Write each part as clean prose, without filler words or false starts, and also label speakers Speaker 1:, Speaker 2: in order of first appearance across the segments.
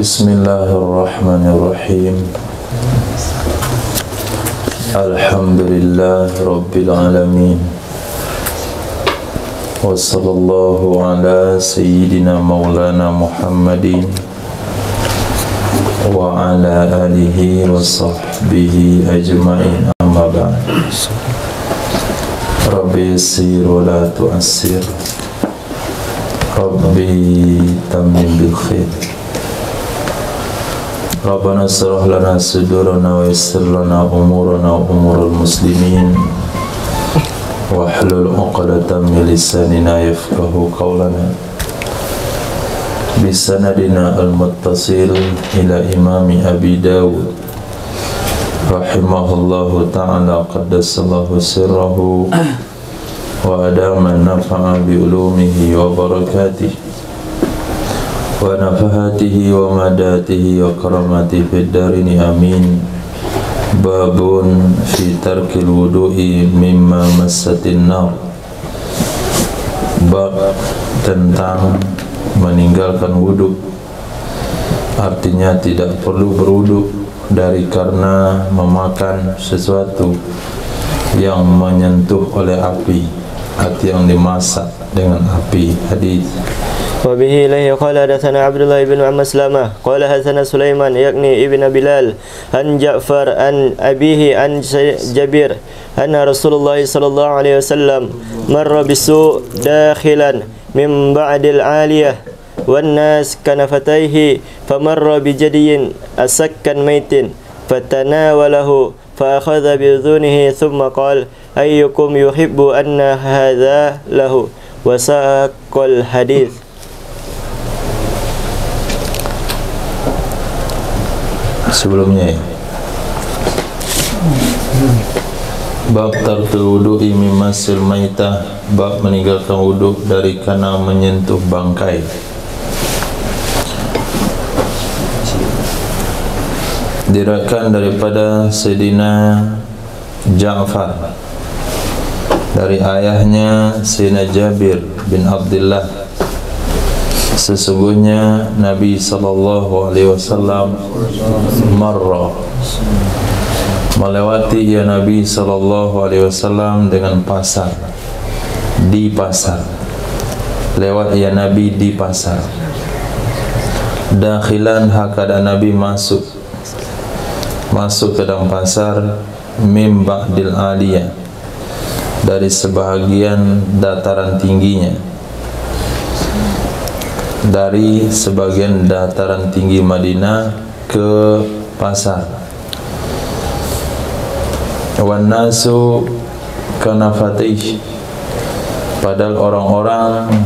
Speaker 1: Bismillahirrahmanirrahim. Alhamdulillah Rabbil Alamin. Wa sallallahu ala sayyidina maulana Muhammadin wa ala alihi wa sahbihi ajma'in, amma ba'd. Rabbi yassir wa la tu'assir, Rabbi tammim bil khair. Rabbana syrah lana sudurana wa yassir lana umurana wa umurul muslimin wa hlul 'uqdatam min lisanina yafqahu qawlana bisanadina al-muttasil ila imami Abi Dawud rahimahullahu ta'ala qaddasallahu sirrahu wa adama nafa'a bi ulumihi wa barakatihi wa nafahatihi wa madatihi wa karamatihi fid darini amin. Babun fi tarkil wudu'i mimma massatin nar. Bab tentang meninggalkan wudu, artinya tidak perlu berwudu dari karena memakan sesuatu yang menyentuh oleh api atau yang dimasak dengan api. Hadis.
Speaker 2: وبه إليه قال حدثنا عبد الله بن مسلمة قال حدثنا سليمان يقني ابن بلال عن جعفر عن أبيه عن جابر أن رسول الله صلى الله عليه وسلم مر بسوء داخلا من بعد العالية والناس كنفتيه فمر بجدي أسكا ميت فتناوله فأخذ بأذنه ثم قال أيكم يحب أن هذا له وساق الحديث.
Speaker 1: Sebelumnya bab tarkul wudu'i mimmasil maitah, bab meninggalkan wudu dari karena menyentuh bangkai. Diriwayatkan daripada Sayyidina Ja'far dari ayahnya Sayyidina Jabir bin Abdullah, sesungguhnya Nabi sallallahu alaihi wasallam marra, melewati ya Nabi sallallahu alaihi wasallam dengan pasar, di pasar, lewat ya Nabi di pasar. Dakhilan, hakada Nabi masuk ke dalam pasar, mim ba'dil aliyah, dari sebahagian dataran tingginya, dari sebagian dataran tinggi Madinah ke pasar. Wan nasu kanafatih, padahal orang-orang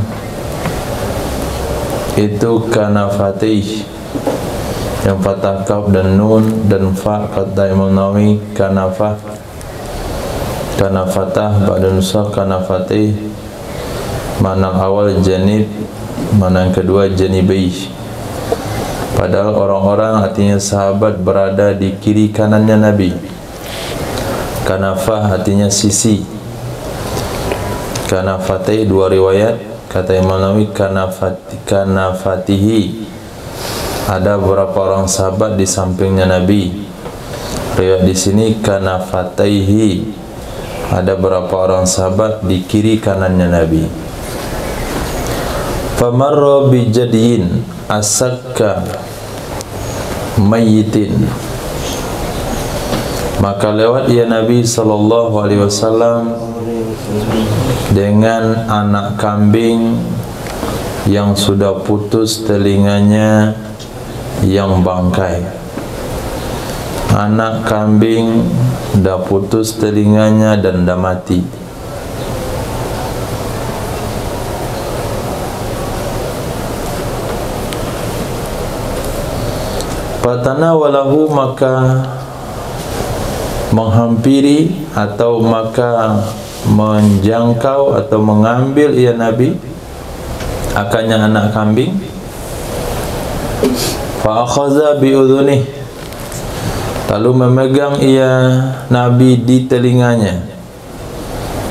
Speaker 1: itu kanafatih, yang fathah kaf dan nun dan fa kata Imam Nawawi kanafah, kanafatah ba'da nusakh kanafatih, makna awal janib, mana yang kedua janibai. Padahal orang-orang artinya sahabat berada di kiri kanannya Nabi. Kanafah artinya sisi. Kanafatai dua riwayat, kata Imam Nawawi kanafatihi, ada beberapa orang sahabat di sampingnya Nabi. Riwayat di sini kanafataihi, ada beberapa orang sahabat di kiri kanannya Nabi. Famarra bijadiyin asakka mayyitin, maka lewat ya Nabi sallallahu alaihi wasallam dengan anak kambing yang sudah putus telinganya yang bangkai. Anak kambing dah putus telinganya dan dah mati. Fatanawalahu, maka menghampiri atau maka menjangkau atau mengambil ya Nabi akannya anak kambing. Fa akhadha bi udhunih, lalu memegang ia Nabi di telinganya,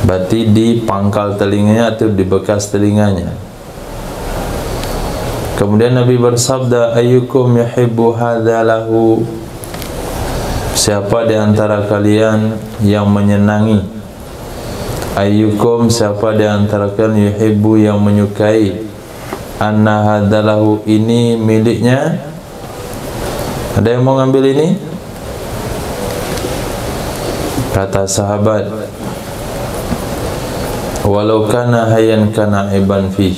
Speaker 1: berarti di pangkal telinganya atau di bekas telinganya. Kemudian Nabi bersabda, ayyukum yuhibbu hadza lahu, siapa di antara kalian yang menyenangi, ayyukum, siapa di antara kalian yuhibbu, yang menyukai, anna hadza lahu, ini miliknya. Ada yang mau ngambil ini? Kata sahabat, walau kana hayyan kana iban fi.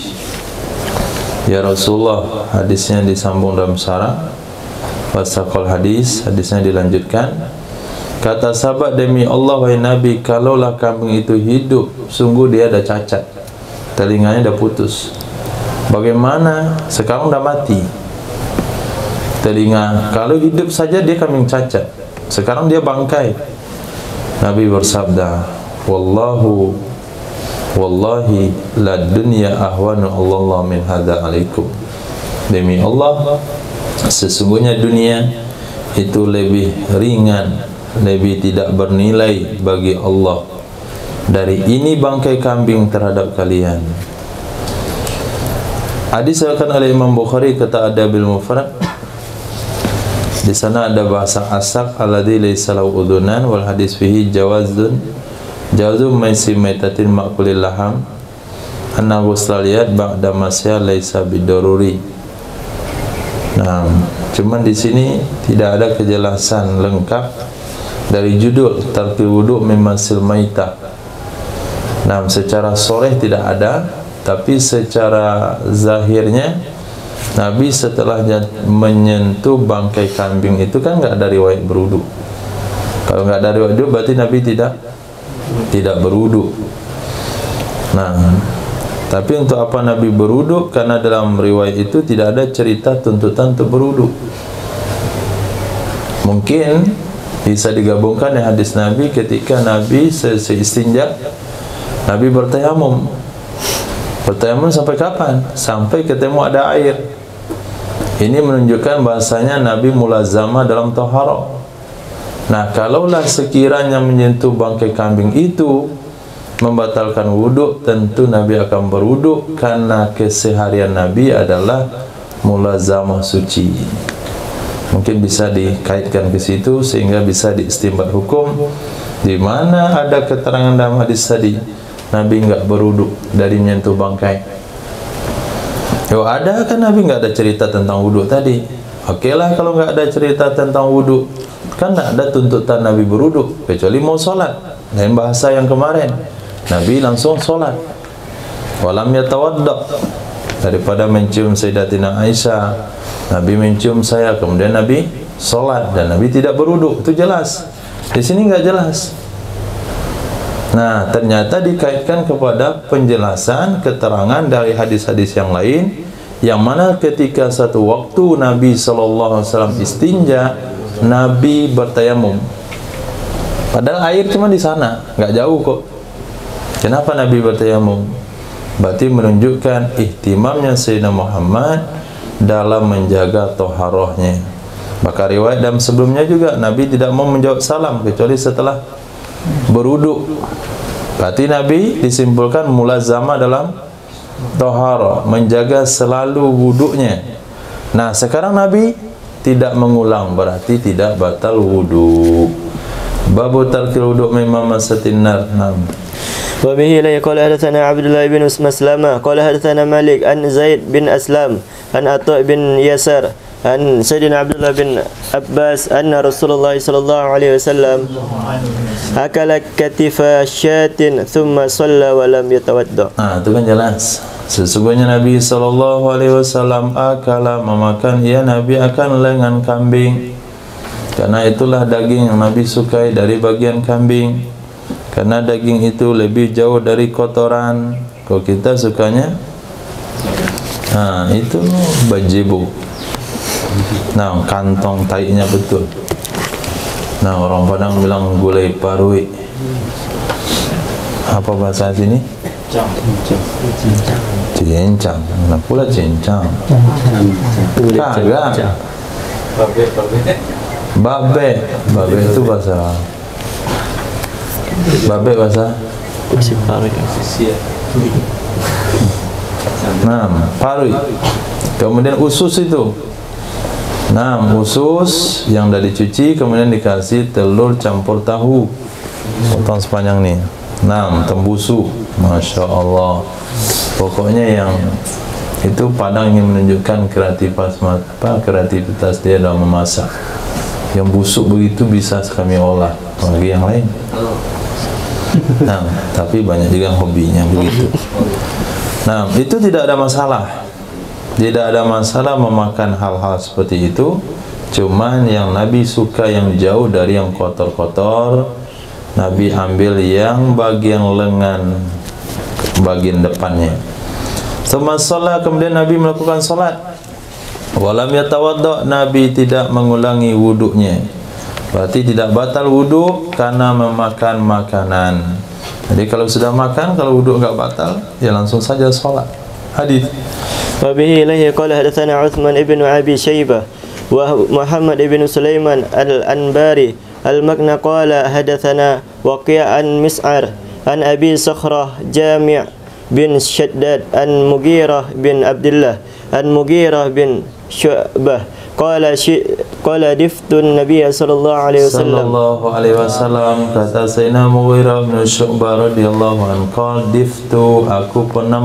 Speaker 1: Ya Rasulullah, hadisnya disambung dalam syarah wasaqal hadis, hadisnya dilanjutkan. Kata sahabat, demi Allah wahai Nabi, kalaulah kambing itu hidup, sungguh dia dah cacat, telinganya dah putus. Bagaimana? Sekarang dah mati telinga. Kalau hidup saja dia kambing cacat, sekarang dia bangkai. Nabi bersabda, wallahi la dunya ahwanu Allah min hadza alaikum. Demi Allah, sesungguhnya dunia itu lebih ringan, lebih tidak bernilai bagi Allah dari ini bangkai kambing terhadap kalian. Hadis diriwayatkan oleh Imam Bukhari, kata Adabil Mufrad. Di sana ada bahasa asak alladzi laysa lahu udunan, wal hadis fihi jawazu maisi maitatin ma'kulil laham anna ghusliyat ba'da masya laysa bidaruri. Nah, cuman di sini tidak ada kejelasan lengkap dari judul tarki wudu memasil maitah. Nah, secara sharih tidak ada, tapi secara zahirnya Nabi setelah menyentuh bangkai kambing itu kan nggak ada riwayat berwudu. Kalau nggak ada riwayat berwudu, berarti Nabi tidak berwudu. Nah, tapi untuk apa Nabi berwudu? Karena dalam riwayat itu tidak ada cerita tuntutan untuk berwudu. Mungkin bisa digabungkan dengan hadis Nabi ketika Nabi seistinja, Nabi bertayamum. Bertayamum sampai kapan? Sampai ketemu ada air. Ini menunjukkan bahasanya Nabi mulazamah dalam taharah. Nah, kalaulah sekiranya menyentuh bangkai kambing itu membatalkan wudhu, tentu Nabi akan berwudhu, karena keseharian Nabi adalah mulazamah suci. Mungkin bisa dikaitkan ke situ sehingga bisa diistinbat hukum, di mana ada keterangan dalam hadis tadi Nabi enggak berwudhu dari menyentuh bangkai. Ada kan Nabi enggak ada cerita tentang wudhu tadi. Okeylah kalau enggak ada cerita tentang wudhu, kan enggak ada tuntutan Nabi berwudhu kecuali mau solat. Lain bahasa yang kemarin, Nabi langsung solat. Walam yatawadda, daripada mencium Sayyidatina Aisyah, Nabi mencium saya, kemudian Nabi solat dan Nabi tidak berwudhu. Itu jelas. Di sini enggak jelas. Nah, ternyata dikaitkan kepada penjelasan keterangan dari hadis-hadis yang lain, yang mana ketika satu waktu Nabi SAW istinja, Nabi bertayamum. Padahal air cuma di sana, nggak jauh kok. Kenapa Nabi bertayamum? Berarti menunjukkan ihtimamnya Sayyidina Muhammad dalam menjaga toharohnya. Maka riwayat dalam sebelumnya juga Nabi tidak mau menjawab salam kecuali setelah berwudu. Berarti Nabi disimpulkan mulazamah dalam taharah, menjaga selalu wudunya. Nah, sekarang Nabi tidak mengulang, berarti tidak batal wudu. Babu tarkil wudu mimma masatin nar.
Speaker 2: Wa bihi la yaqala hadatsana Abdullah bin Maslama qala hadatsana Malik an Zaid bin Aslam an Atha bin Yasar an Sayyidina Abdullah bin Abbas anna Rasulullah sallallahu alaihi wasallam akala katifa syatin thumma shalla wa lam yatawadda.
Speaker 1: Itu kan jelas. Sesungguhnya Nabi sallallahu alaihi wasallam akala memakan, ya Nabi akan lengan kambing. Karena itulah daging yang Nabi sukai dari bagian kambing. Karena daging itu lebih jauh dari kotoran. Kalau kita sukanya itu bajibu. Nah, kantong tainya betul. Nah, orang Padang bilang gulai parui. Apa bahasa sini? Cincang. Nah, pula cincang. Kagak. Babe itu bahasa. Babe bahasa. Nah, parui. Kemudian usus itu, nah usus yang dah dicuci, kemudian dikasih telur campur tahu, potong sepanjang ni. Nah, tembusu, masya Allah. Pokoknya yang itu Padang ingin menunjukkan kreativitas dia dalam memasak. Yang busuk begitu bisa kami olah bagi yang lain. Nah, tapi banyak juga hobinya begitu. Nah, itu tidak ada masalah. Tidak ada masalah memakan hal-hal seperti itu. Cuman yang Nabi suka yang jauh dari yang kotor-kotor. Nabi ambil yang bagian lengan, bagian depannya. Semasa kemudian Nabi melakukan solat. Walam yatawadda, Nabi tidak mengulangi wuduknya. Berarti tidak batal wuduk karena memakan makanan. Jadi kalau sudah makan, kalau wuduk enggak batal, ya langsung saja solat. Hadis.
Speaker 2: Wa bihi ilayhi qala hadatsana Utsman ibn Abi Syaibah wa Muhammad ibn Sulaiman al-Anbari al-Makna qala hadatsana Waqi' an Mis'ar an Abi Sakhrah Jami' bin Shaddad an Mughirah bin Abdullah an Mughirah bin Syu'bah qala diftun Nabi sallallahu alaihi wasallam
Speaker 1: kata Sayyidina Mughirah bin Syu'bah radhiyallahu anhu, qala diftu, aku pernah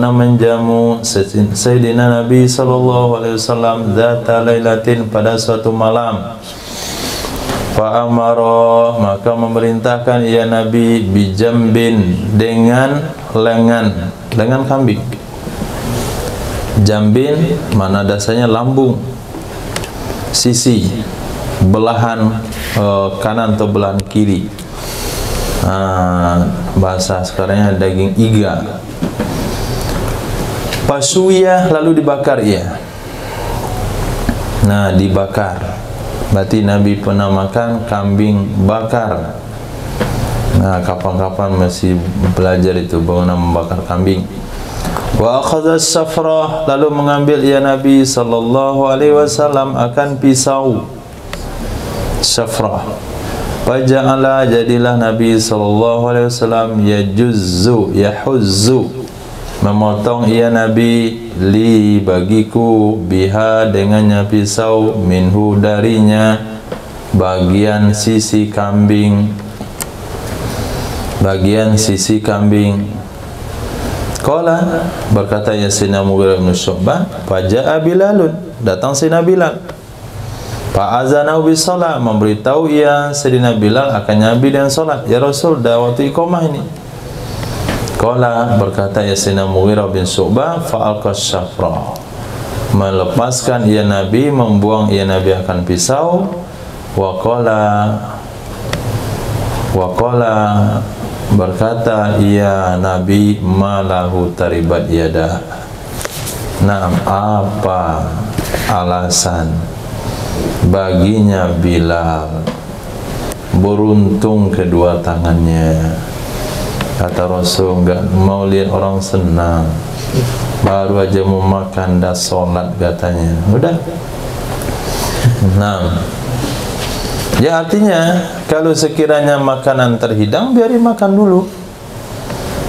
Speaker 1: menjamu Sayyidina Nabi sallallahu alaihi wasallam zata lailatin, pada suatu malam. Fa'amara, maka memerintahkan ia Nabi bijambin, dengan lengan kambing. Jambin mana dasarnya lambung, sisi, belahan kanan atau belahan kiri. Bahasa sekarangnya daging iga. Pasuya, lalu dibakar ia. Nah, dibakar. Berarti Nabi pernah makan kambing bakar. Nah, kapan-kapan masih belajar itu bagaimana membakar kambing. Wa akhadha as-safrah, lalu mengambil ia Nabi sallallahu alaihi wasallam akan pisau safrah. Faja'ala, jadilah Nabi sallallahu alaihi wasallam yahuzzu, memotong ia Nabi li, bagiku, biha, dengannya pisau, minhu, darinya, bagian sisi kambing, Qala, berkata ya Sayyidina Mughirah bin Syu'bah, faja'a Bilalun, datang Sayyidina Bilal. Fa'azanahu bisalah, memberitahu ia Sayyidina Bilal akan Nabi dan solat. Ya Rasul, dah waktu iqamah ini. Qala, berkata ya Sayyidina Mughirah bin Syu'bah, fa'alqa syafra, melepaskan ia Nabi, membuang ia Nabi akan pisau. Wa qala, berkata ia Nabi, malahu taribat yada. Nah, apa alasan baginya Bilal beruntung kedua tangannya? Kata Rasul, enggak mau lihat orang senang, baru aja mau makan dah solat katanya. Udah. Nah, ya artinya kalau sekiranya makanan terhidang, biarin makan dulu.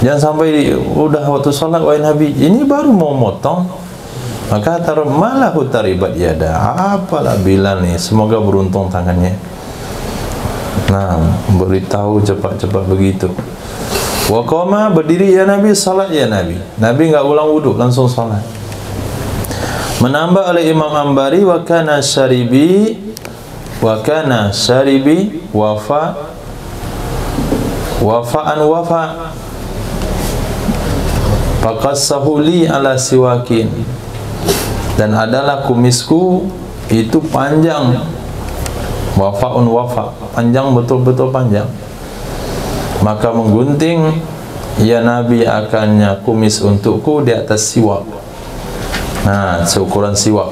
Speaker 1: Jangan sampai udah waktu solat, wahai Nabi, ini baru mau motong. Maka taruh malahu taribat yada, apalah Bilal nih, semoga beruntung tangannya. Nah, beritahu cepat-cepat begitu. Wa qama, berdiri ya Nabi, salat ya Nabi. Nabi enggak ulang wudu, langsung salat. Menambah oleh Imam Ambari, wa kana syaribi wafa'an faqassahu li ala siwakin, dan adalah kumisku itu panjang. Wafa'un wafa, panjang, betul-betul panjang. Maka menggunting ya Nabi akannya kumis untukku di atas siwak. Nah, seukuran siwak.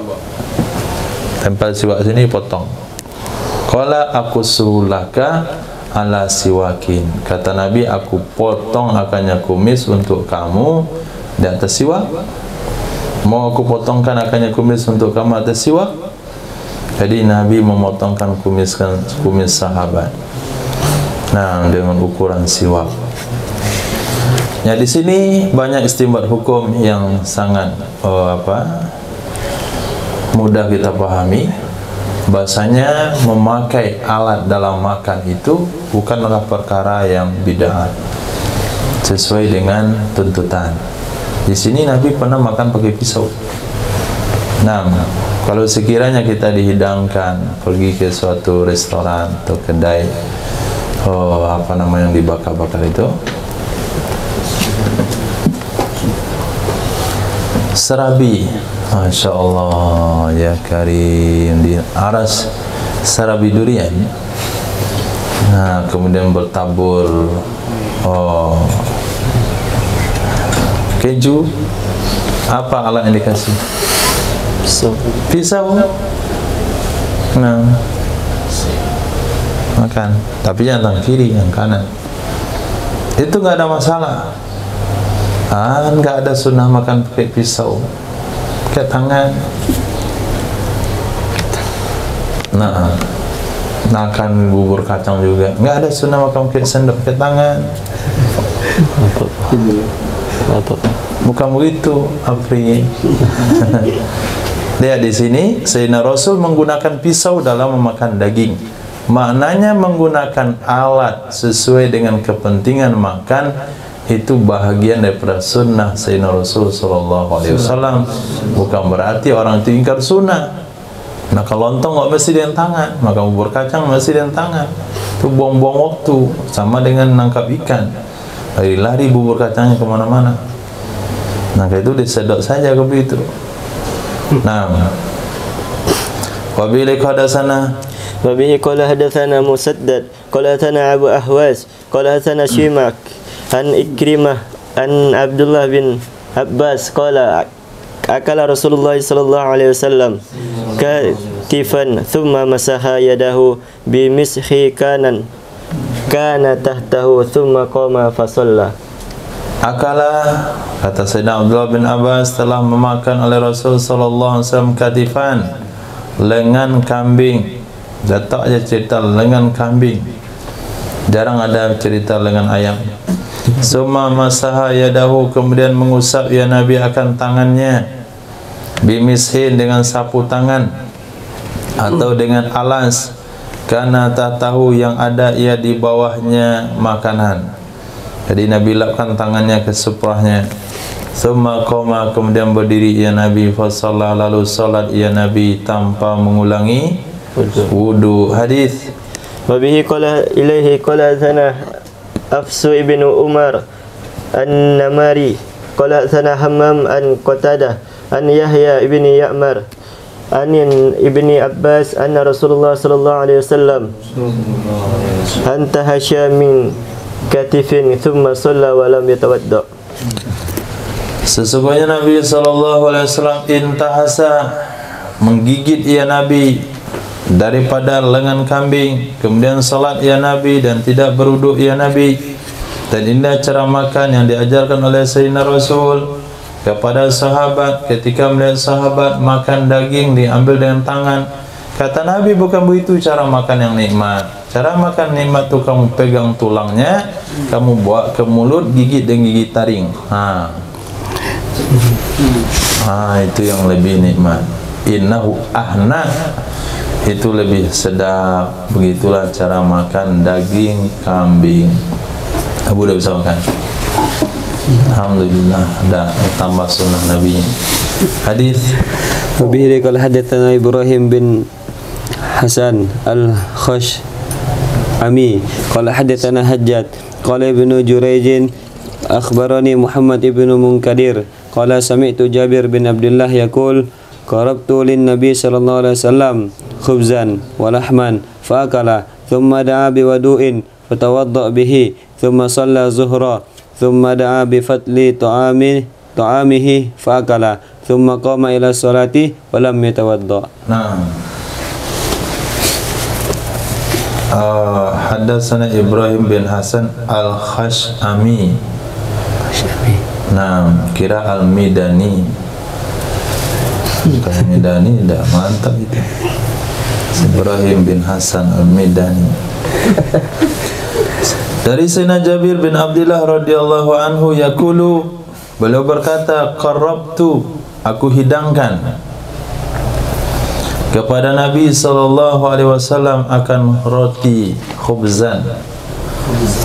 Speaker 1: Tempel siwak sini, potong. Qala aku sulaka ala siwakin, kata Nabi, aku potong akannya kumis untuk kamu di atas siwak. Mau aku potongkan akannya kumis untuk kamu atas siwak? Jadi Nabi memotongkan kumis sahabat. Nah, dengan ukuran siwak. Ya, di sini banyak istinbat hukum yang sangat mudah kita pahami. Bahasanya memakai alat dalam makan itu bukanlah perkara yang bid'ah, sesuai dengan tuntutan. Di sini Nabi pernah makan pakai pisau. Nah, kalau sekiranya kita dihidangkan pergi ke suatu restoran atau kedai yang dibakar-bakar itu, serabi, Masya Allah ya Karim, di aras serabi durian. Nah, kemudian bertabur keju. Apa alat yang dikasih? Pisau. Nah, makan, tapi jangan tangan kiri, yang kanan. Itu nggak ada masalah. Nggak ada sunnah makan pakai pisau, pakai tangan. Nah, makan bubur kacang juga nggak ada sunnah makan pakai sendok, pakai tangan. Bukan begitu, Apri. Lihat di sini, Sayyidina Rasul menggunakan pisau dalam memakan daging. Maknanya menggunakan alat sesuai dengan kepentingan makan itu bahagian daripada sunnah Sayyidina Rasul sallallahu alaihi wasallam. Bukan berarti orang itu ingkar sunnah. Maka lontong nggak mesti dengan tangan, maka bubur kacang mesti dengan tangan. Itu buang-buang waktu, sama dengan nangkap ikan. Lari-lari bubur kacangnya kemana-mana. Nah, itu disedot saja ke begitu. Nah, wabihi qala hadatsana
Speaker 2: Musaddad qala hadatsana Abu Ahwas qala hadatsana Syimak an Ikrimah an Abdullah bin Abbas qala akala Rasulullah sallallahu alaihi wasallam katifan thumma masaha yadahu bi mishi kana tahtahu thumma qama fa shalla.
Speaker 1: Akala, kata Sayyidina Abdullah bin Abbas, telah memakan oleh Rasul sallallahu alaihi wasallam katifan, lengan kambing. Datak aja cerita lengan kambing, jarang ada cerita lengan ayam. Summa masaha yadahu, kemudian mengusap ya Nabi akan tangannya, bimishin, dengan sapu tangan atau dengan alas, karena tak tahu yang ada ia di bawahnya makanan. Jadi Nabi lapkan tangannya ke suprahnya. Summa qama, kemudian berdiri ya Nabi, fa shalla, lalu salat ya Nabi tanpa mengulangi wudu. Hadis.
Speaker 2: Wa bihi qala ilaihi qala sana Afsu ibnu Umar an-Namari qala sana Hammam an Qatadah an Yahya ibni Ya'mar an ibni Abbas anna Rasulullah sallallahu alaihi wasallam antahasya min katifin thumma shalla wa lam yatawadda.
Speaker 1: Sesungguhnya Nabi sallallahu alaihi wasallam intahasa, menggigit ya Nabi daripada lengan kambing, kemudian salat ya Nabi dan tidak berwuduk ya Nabi. Dan indah cara makan yang diajarkan oleh Sayyidina Rasul kepada sahabat ketika melihat sahabat makan daging diambil dengan tangan. Kata Nabi, bukan begitu cara makan yang nikmat. Cara makan nikmat tu kamu pegang tulangnya, kamu bawa ke mulut, gigit dengan gigi taring. Itu yang lebih nikmat. Innahu ahna, itu lebih sedap. Begitulah cara makan daging kambing. Abu dah bisa makan. Alhamdulillah, ada tambah sunnah Nabi. Hadis.
Speaker 3: Wabihi qala hadatsana Ibrahim bin Hasan al-Khash'ami qala hadatsana Hajjat qala Ibnu Jurayj akhbarani Muhammad ibnu Munkadir qala sami'tu Jabir bin Abdullah yaqul qarabtu lin Nabi sallallahu alaihi wasallam khubzan wa lahman fa akala thumma da'a bi wudu'in fatawadda bihi thumma shalla zuhra thumma da'a bi fatli ta'amihi fa akala thumma qama ila sholati wa lam yatawadda.
Speaker 1: Hadatsana Ibrahim bin Hasan al-Khash'ami. Kira al-Midani. Bukan Midani, dah mantap itu. Ibrahim bin Hasan al-Midani. Dari Sayyidina Jabir bin Abdullah radhiyallahu anhu yaqulu, beliau berkata, qarrabtu, aku hidangkan kepada Nabi sallallahu alaihi wasallam akan roti khubzan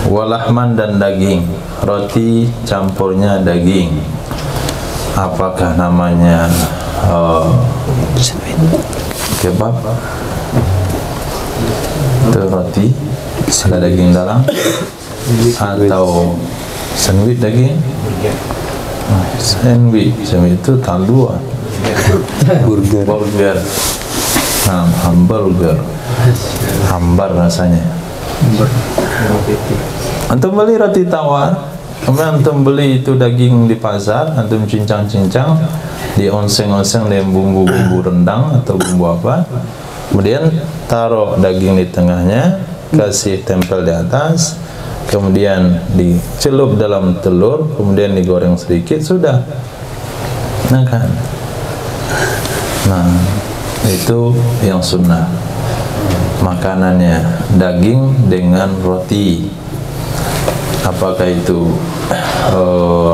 Speaker 1: walahman dan daging. Roti campurnya daging. Apakah namanya kebab? Itu roti ada daging dalam, atau sandwich daging? Sandwich itu talua. Burger. Hamburger. Hambar rasanya. Antum beli roti tawar, kemudian antum beli itu daging di pasar, antum cincang-cincang, dionseng-onseng dengan bumbu-bumbu rendang atau bumbu apa, kemudian taruh daging di tengahnya, kasih tempel di atas, kemudian dicelup dalam telur, kemudian digoreng sedikit, sudah. Nah kan, nah itu yang sunnah makanannya, daging dengan roti. Apakah itu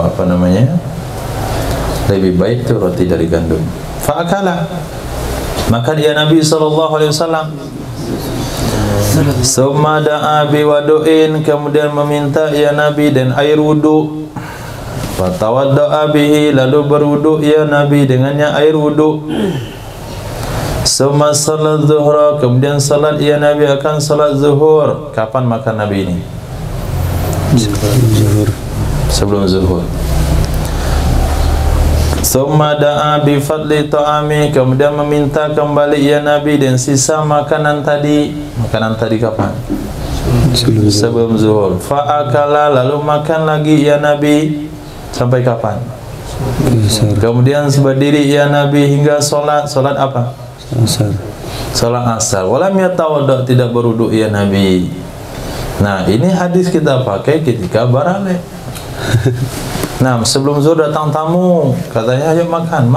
Speaker 1: apa namanya, lebih baik itu roti dari gandum. Fa'akala, maka dia Nabi SAW summa da'a biwadu'in, kemudian meminta ya Nabi dan air wudu. Fatawadda'a bihi, lalu berwudu ya Nabi dengannya air wudu. Summa salat zuhra, kemudian salat ya Nabi akan salat zuhur. Kapan makan Nabi ini? Sebelum zuhur. Summa da'a bi fadli ta'ami, kemudian meminta kembali ya Nabi dan sisa makanan tadi. Makanan tadi kapan? Sebelum zuhur. Fa'akala, lalu makan lagi ya Nabi. Sampai kapan? Kemudian berdiri ya Nabi hingga solat. Solat apa?
Speaker 3: Asar.
Speaker 1: Solat asar. Walam yatawadda, tidak berwudu ya Nabi. Nah, ini hadis kita pakai ketika barale. Nah, sebelum zuhur datang tamu, katanya ayo makan.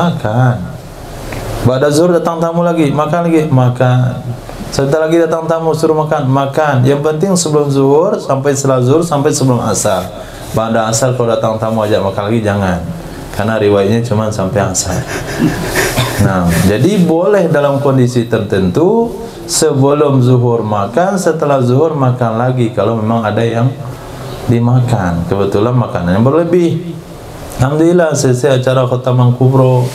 Speaker 1: Ba'da zuhur datang tamu lagi, makan. Sebentar lagi datang tamu, suruh makan. Yang penting sebelum zuhur, sampai setelah zuhur, sampai sebelum asar. Ba'da asar kalau datang tamu ajak makan lagi, jangan. Karena riwayatnya cuma sampai asar. Nah, jadi boleh dalam kondisi tertentu sebelum zuhur makan, setelah zuhur makan lagi kalau memang ada yang dimakan, kebetulan makanan yang berlebih. Alhamdulillah, selesai acara khataman kubro.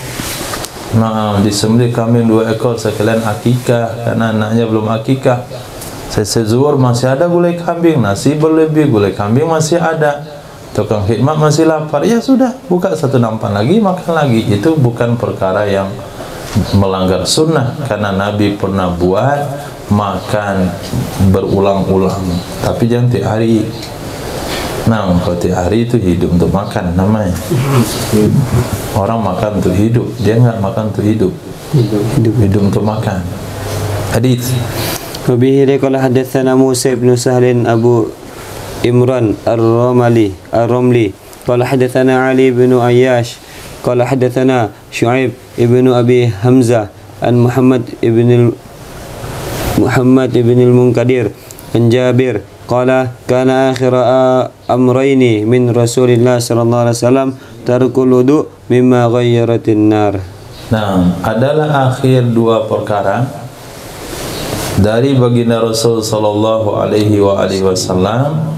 Speaker 1: Nah, disembelih kambing 2 ekor sekalian akikah, karena anaknya belum akikah. Selesai zuhur masih ada gulai kambing, nasi berlebih, gulai kambing masih ada. Tukang khidmat masih lapar, ya sudah, buka satu nampan lagi, makan lagi. Itu bukan perkara yang melanggar sunnah, karena Nabi pernah buat makan berulang-ulang, tapi jangan tiap hari. Nah, kalau tiap hari itu hidup untuk makan namanya. Orang makan untuk hidup, dia nggak makan untuk hidup. Hidup untuk makan. Hadis.
Speaker 3: Wabihi qala hadatsana Musa bin Sahlin Abu Imran Ar-Ramli qala hadatsana Ali bin Ayyash qala hadatsana Syu'aib ibnu Abi Hamzah an Muhammad ibn al-Munkadir an Jabir qala kana akhir amrayni min Rasulillah sallallahu alaihi wasallam tarkul wudu mimma ghayyaratin nar.
Speaker 1: Nah, adalah akhir 2 perkara dari baginda Rasul sallallahu alaihi wasallam.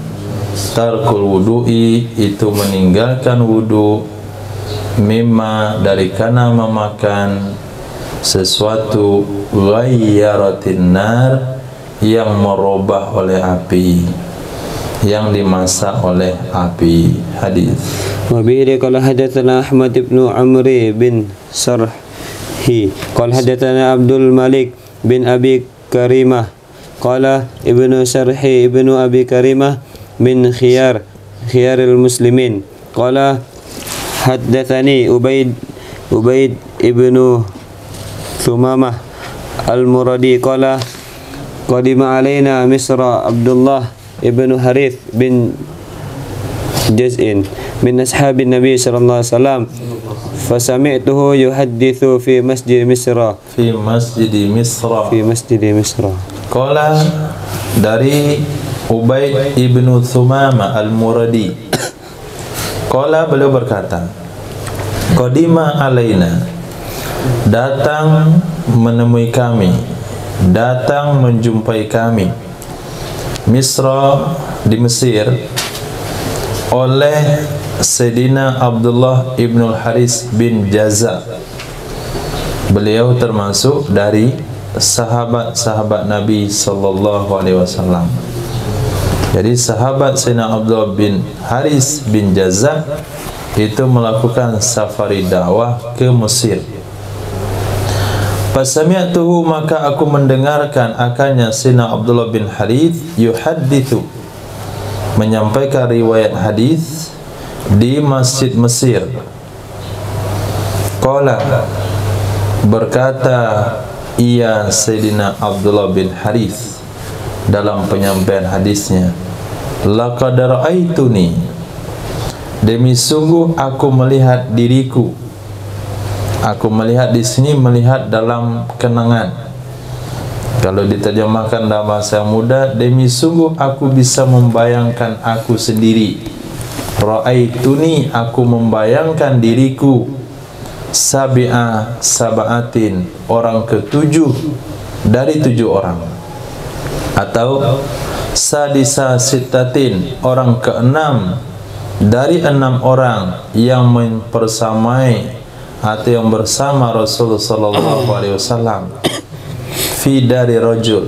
Speaker 1: Tarkul wudu'i, itu meninggalkan wudu, mimma, dari kana memakan sesuatu, ghayyaratin nar, yang merubah oleh api, yang dimasak oleh api. Hadis.
Speaker 3: Wa bihi qala hadatsana Ahmad ibn Amri bin Sarhi qala hadatsana Abdul Malik bin Abi Karimah qala ibnu Sarhi ibnu Abi Karimah min khiyaril muslimin qala haddatsani Ubaid ibnu Thumamah al-Muradi qala qadima alaina Misra Abdullah ibnu Harith bin Jaz'in min ashabin Nabi sallallahu alaihi wasallam fasami'tuhu yuhaddithu fi masjid Misra
Speaker 1: Fi masjid Misra.
Speaker 3: Qala
Speaker 1: Dari Ubaid ibnu Thumama al-Muradi. Qala, beliau berkata, qadima alaina, datang menemui kami, datang menjumpai kami, Misra, di Mesir, oleh Sayyidina Abdullah ibn Haris bin Jaza. Beliau termasuk dari sahabat-sahabat Nabi sallallahu alaihi wasallam. Jadi sahabat Sayyidina Abdullah bin Haris bin Jaza itu melakukan safari dakwah ke Mesir. Fasami'tuhu, maka aku mendengarkan akannya Sayyidina Abdullah bin Harith yuhaddithu, menyampaikan riwayat hadis di Masjid Mesir. Qala, berkata ia Sayyidina Abdullah bin Harith dalam penyampaian hadisnya, laqad ra'aituni, demi sungguh aku melihat diriku. Aku melihat di sini, melihat dalam kenangan. Kalau diterjemahkan dalam bahasa muda, demi sungguh aku bisa membayangkan aku sendiri. Ra'aituni, aku membayangkan diriku. Sabi'a sab'atin, orang ketujuh dari 7 orang. Atau sadisa sittatin, orang ke-6 dari 6 orang yang mempersamai atau yang bersama Rasulullah sallallahu alaihi wasallam fi dari rajul,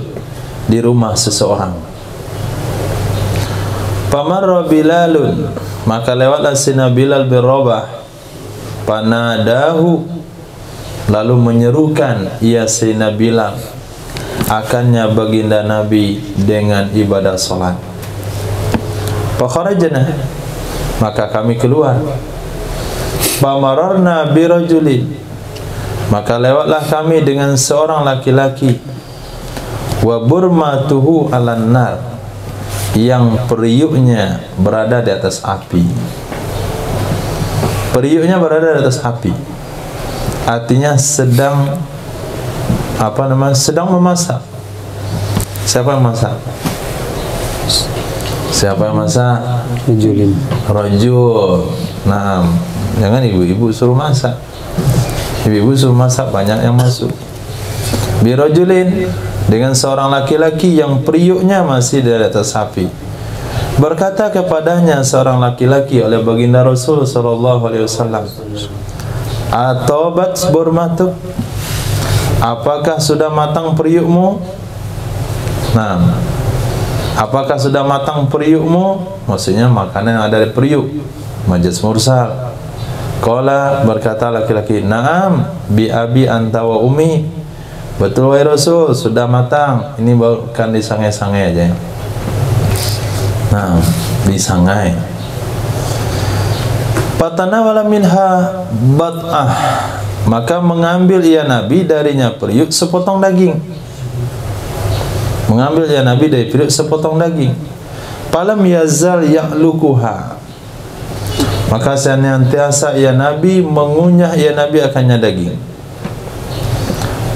Speaker 1: di rumah seseorang. Pamarra Bilalun, maka lewatlah Sayyidina Bilal bin Rabah, panadahu, lalu menyerukan ia Sayyidina Bilal akannya baginda Nabi dengan ibadah salat. Fakharajna, maka kami keluar. Famararna birajulin, maka lewatlah kami dengan seorang laki-laki. Wa burmatuhu alan nar, yang periuknya berada di atas api. Periuknya berada di atas api, artinya sedang sedang memasak. Siapa yang masak? Siapa yang masak? Rajul. Nah, jangan ibu-ibu suruh masak. Ibu-ibu suruh masak, banyak yang masuk. Birajulin, dengan seorang laki-laki yang periuknya masih di atas api. Berkata kepadanya seorang laki-laki oleh baginda Rasul sallallahu alaihi wasallam, "Atobat burmatuk?" Apakah sudah matang periukmu? Nah, apakah sudah matang periukmu? Maksudnya makanan yang ada di periuk, majaz mursal. Qala, berkata laki-laki, "Na'am bi abi anta wa ummi." Betul wahai Rasul, sudah matang. Ini bukan disangai-sangai aja. Nah, disangai. Fatanawala minha bat'ah, maka mengambil ia Nabi darinya periuk sepotong daging. Mengambil ia Nabi dari periuk sepotong daging. Falam yazal ya'lukuha, maka senantiasa ia Nabi mengunyah ia Nabi akannya daging.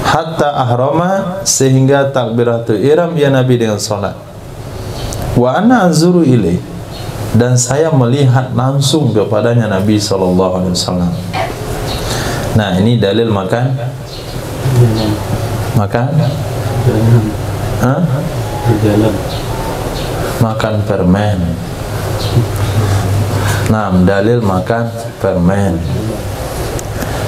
Speaker 1: Hatta ahrama, sehingga takbiratul ihram ia Nabi dengan salat. Wa ana anzuru ilaih, dan saya melihat langsung kepadanya Nabi sallallahu alaihi wasallam. Nah, ini dalil makan. Makan? Hah? Makan permen. Nah, dalil makan permen.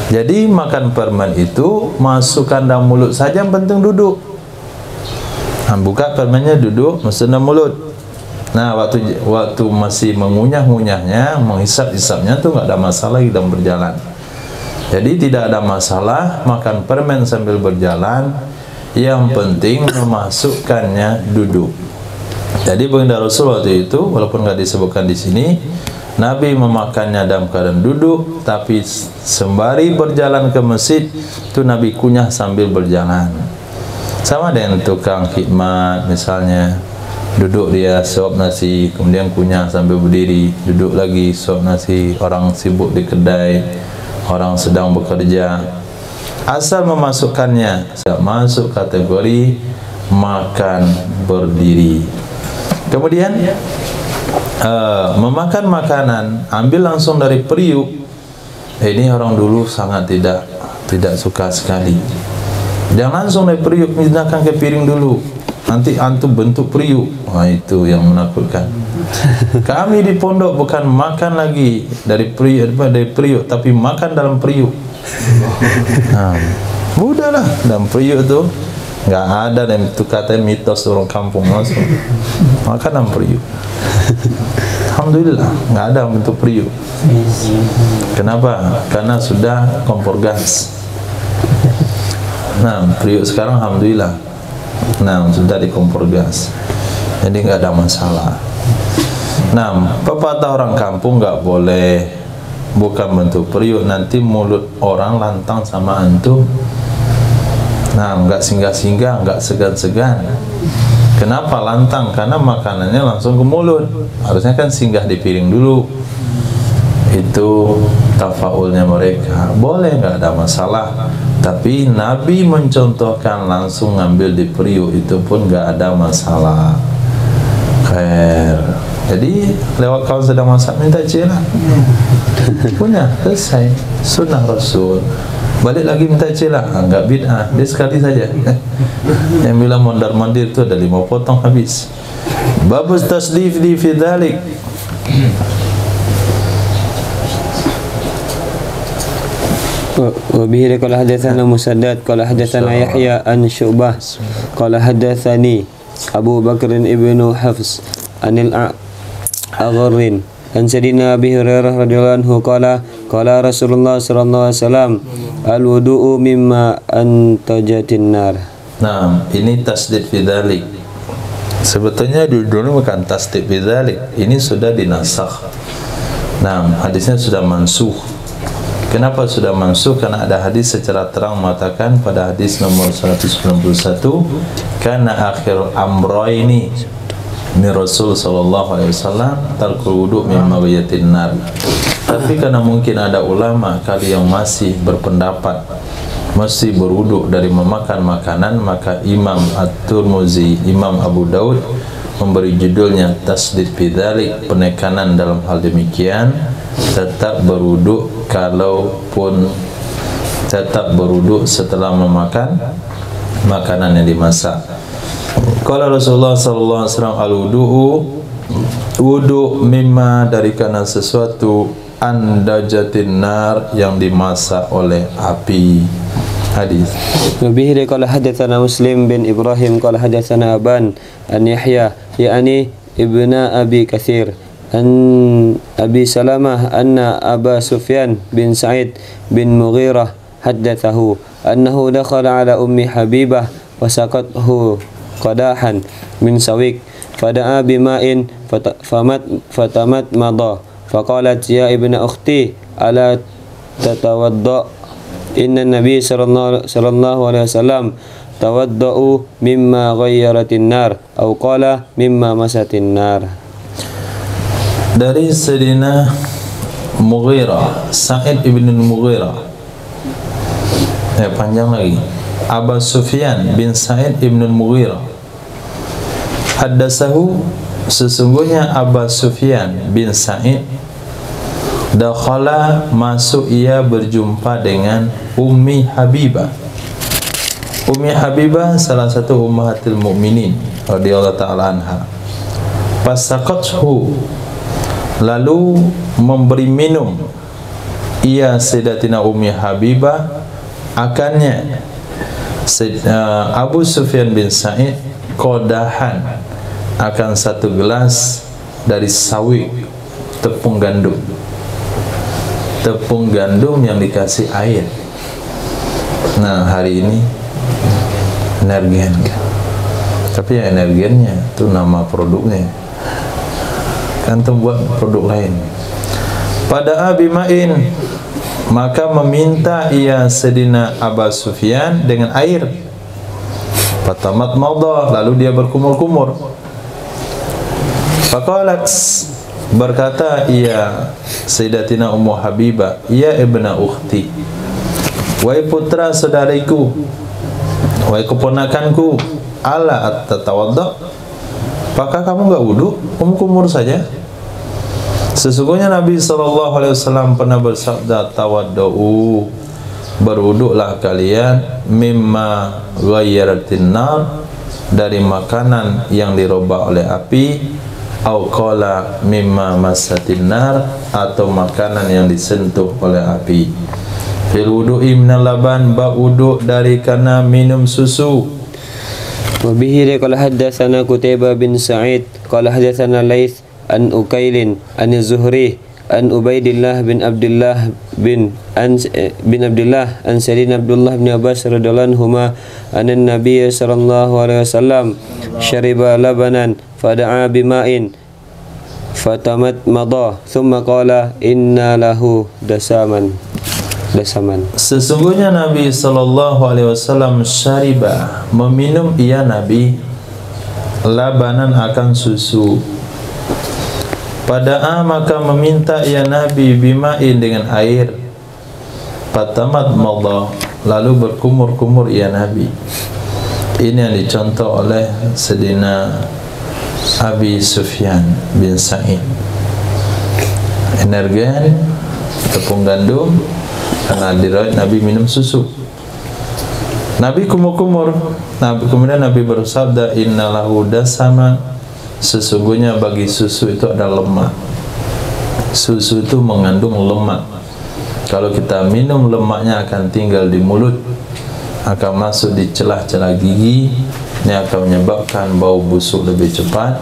Speaker 1: Jadi makan permen itu masukkan dalam mulut saja, yang penting duduk. Nah, buka permennya, duduk, masuk dalam mulut. Nah, waktu masih mengunyah-ngunyahnya, menghisap-hisapnya tuh nggak ada masalah dalam berjalan. Jadi tidak ada masalah makan permen sambil berjalan, yang penting memasukkannya duduk. Jadi baginda Rasul waktu itu, walaupun nggak disebutkan di sini, Nabi memakannya dalam keadaan duduk, tapi sembari berjalan ke masjid itu Nabi kunyah sambil berjalan. Sama dengan tukang khidmat misalnya, duduk dia suap nasi, kemudian kunyah sambil berdiri, duduk lagi suap nasi. Orang sibuk di kedai, orang sedang bekerja, asal memasukkannya masuk kategori makan berdiri. Kemudian memakan makanan ambil langsung dari periuk, ini orang dulu sangat tidak suka sekali. Jangan langsung dari periuk, pindahkan ke piring dulu, nanti antum bentuk periuk. Wah, itu yang menakutkan. Kami di pondok bukan makan lagi dari periuk, tapi makan dalam periuk. Nah, udahlah, dalam periuk itu nggak ada, dan itu katanya mitos orang kampung, langsung makan dalam periuk. Alhamdulillah nggak ada bentuk periuk. Kenapa? Karena sudah kompor gas. Nah, periuk sekarang alhamdulillah, nah sudah di kompor gas, jadi nggak ada masalah. Nah, pepatah orang kampung nggak boleh bukan bentuk periuk, nanti mulut orang lantang sama antum. Nah, nggak singgah-singgah, nggak segan-segan. Kenapa lantang? Karena makanannya langsung ke mulut. Harusnya kan singgah di piring dulu. Itu tafaulnya mereka. Boleh, nggak ada masalah. Tapi Nabi mencontohkan langsung ngambil di periuk, itu pun nggak ada masalah. Khair. Jadi lewat kawan sedang masak, minta cila. Punya, selesai. Sunnah Rasul. Balik lagi minta cila, enggak bid'ah, dia sekali saja. Yang bilang mondar-mandir itu ada 5 potong habis. Babus tasdif di fidzalik.
Speaker 3: Wa bihi qala hadatsana Musaddad qala hadatsana Yahya an Syu'bah qala hadatsani Abu Bakr ibnu Hafs anil Agharrin an Sayyidina Abi Hurairah radhiyallahu anhu qala Rasulullah sallallahu alaihi wasallam al-wudu'u mimma antajatin nar.
Speaker 1: Nah, ini tasdid fidzalik. Sebetulnya dulu bukan tasdid fidzalik, ini sudah dinasakh. Nah, hadisnya sudah mansukh. Kenapa sudah mansukh? Karena ada hadis secara terang mengatakan pada hadis nomor 191, karena akhir amroini min Rasul sallallahu alaihi wasallam tarkul wudu' mimma bayatin nar. Tapi karena mungkin ada ulama kali yang masih berpendapat mesti berwudu dari memakan makanan, maka Imam At-Tirmizi, Imam Abu Daud memberi judulnya tasdid bidzalik, penekanan dalam hal demikian, tetap berwudu setelah memakan makanan yang dimasak. Qala Rasulullah sallallahu alaihi wasallam al-wudu'u, wudu mimma dari kana sesuatu andajatin nar yang dimasak oleh api. Hadis.
Speaker 3: Nabihi qala hadatsana Muslim bin Ibrahim qala hadatsana Aban an Yahya ya'ni ibna Abi Katsir an Abi Salamah anna Aba Sufyan bin Sa'id bin Mughirah haddatsahu annahu dakhala ala ummi Habibah wa saqathu qadahan min sawiq fada'a bima'in fatamat madha faqalat ya ibna ukhti ala tatawadda inna nabiy sallallahu alaihi wasallam tawadda'u mimma ghayyaratin nar atau qala mimma masatin nar.
Speaker 1: Dari Sayyidina Mughirah, Sa'id ibn Mughirah, panjang lagi, Abu Sufyan bin Sa'id ibn Mughirah haddatsahu, sesungguhnya Abu Sufyan bin Sa'id dakhala, masuk ia berjumpa dengan Ummi Habibah. Ummi Habibah salah satu ummahatil mukminin radhiyallahu ta'ala anha. Fasaqathu, lalu memberi minum ia Sayyidatina Ummi Habibah akannya Abu Sufyan bin Sa'id qadahan, akan satu gelas dari sawi, tepung gandum. Tepung gandum yang dikasih air. Nah, hari ini Energen, tapi ya Energennya itu nama produknya, kan tuh buat produk lain. Pada Abima'in, maka meminta ia Sayyidina Abu Sufyan dengan air. Fatamat madha, lalu dia berkumur-kumur. Faqalat, berkata ia Sayyidatina Ummu Habibah, ya ibna ukhti, wahai putra saudariku, wahai keponakanku, ala at-tatawadda, apakah kamu enggak wudu? Kumur saja. Sesungguhnya Nabi SAW pernah bersabda, tawaddu'u, berwuduklah kalian, mimma ghayyaratin nar, dari makanan yang dirubah oleh api, au qala mimma massatin nar, atau makanan yang disentuh oleh api. Fil wudu'i minal laban, bab wuduk dari karena minum susu.
Speaker 3: Wa bihi qala haddatsana Qutaibah bin Sa'id qala haddatsana Laits an Ukailin an Zuhri an Ubaidillah bin Abdullah bin Abdullah an Sayyidina Abdullah bin Abbas radhiyallahu anhuma anna Nabiy sallallahu alaihi wasallam syariba labanan fada'a bima'in fatamat madha thumma qala inna lahu dasaman.
Speaker 1: Sesungguhnya Nabi sallallahu alaihi wasallam syariba, meminum ia Nabi, labanan akan susu. Pada maka meminta ia Nabi bima'in dengan air. Fatamat madha, lalu berkumur-kumur ia Nabi. Ini yang dicontoh oleh Sayyidina Abi Sufyan bin Sa'id. Energen, tepung gandum, karena diriwayat Nabi minum susu. Nabi kumur-kumur. Kemudian Nabi bersabda, innalahu dasama, sesungguhnya bagi susu itu ada lemak. Susu itu mengandung lemak. Kalau kita minum, lemaknya akan tinggal di mulut, akan masuk di celah-celah gigi. Ini akan menyebabkan bau busuk lebih cepat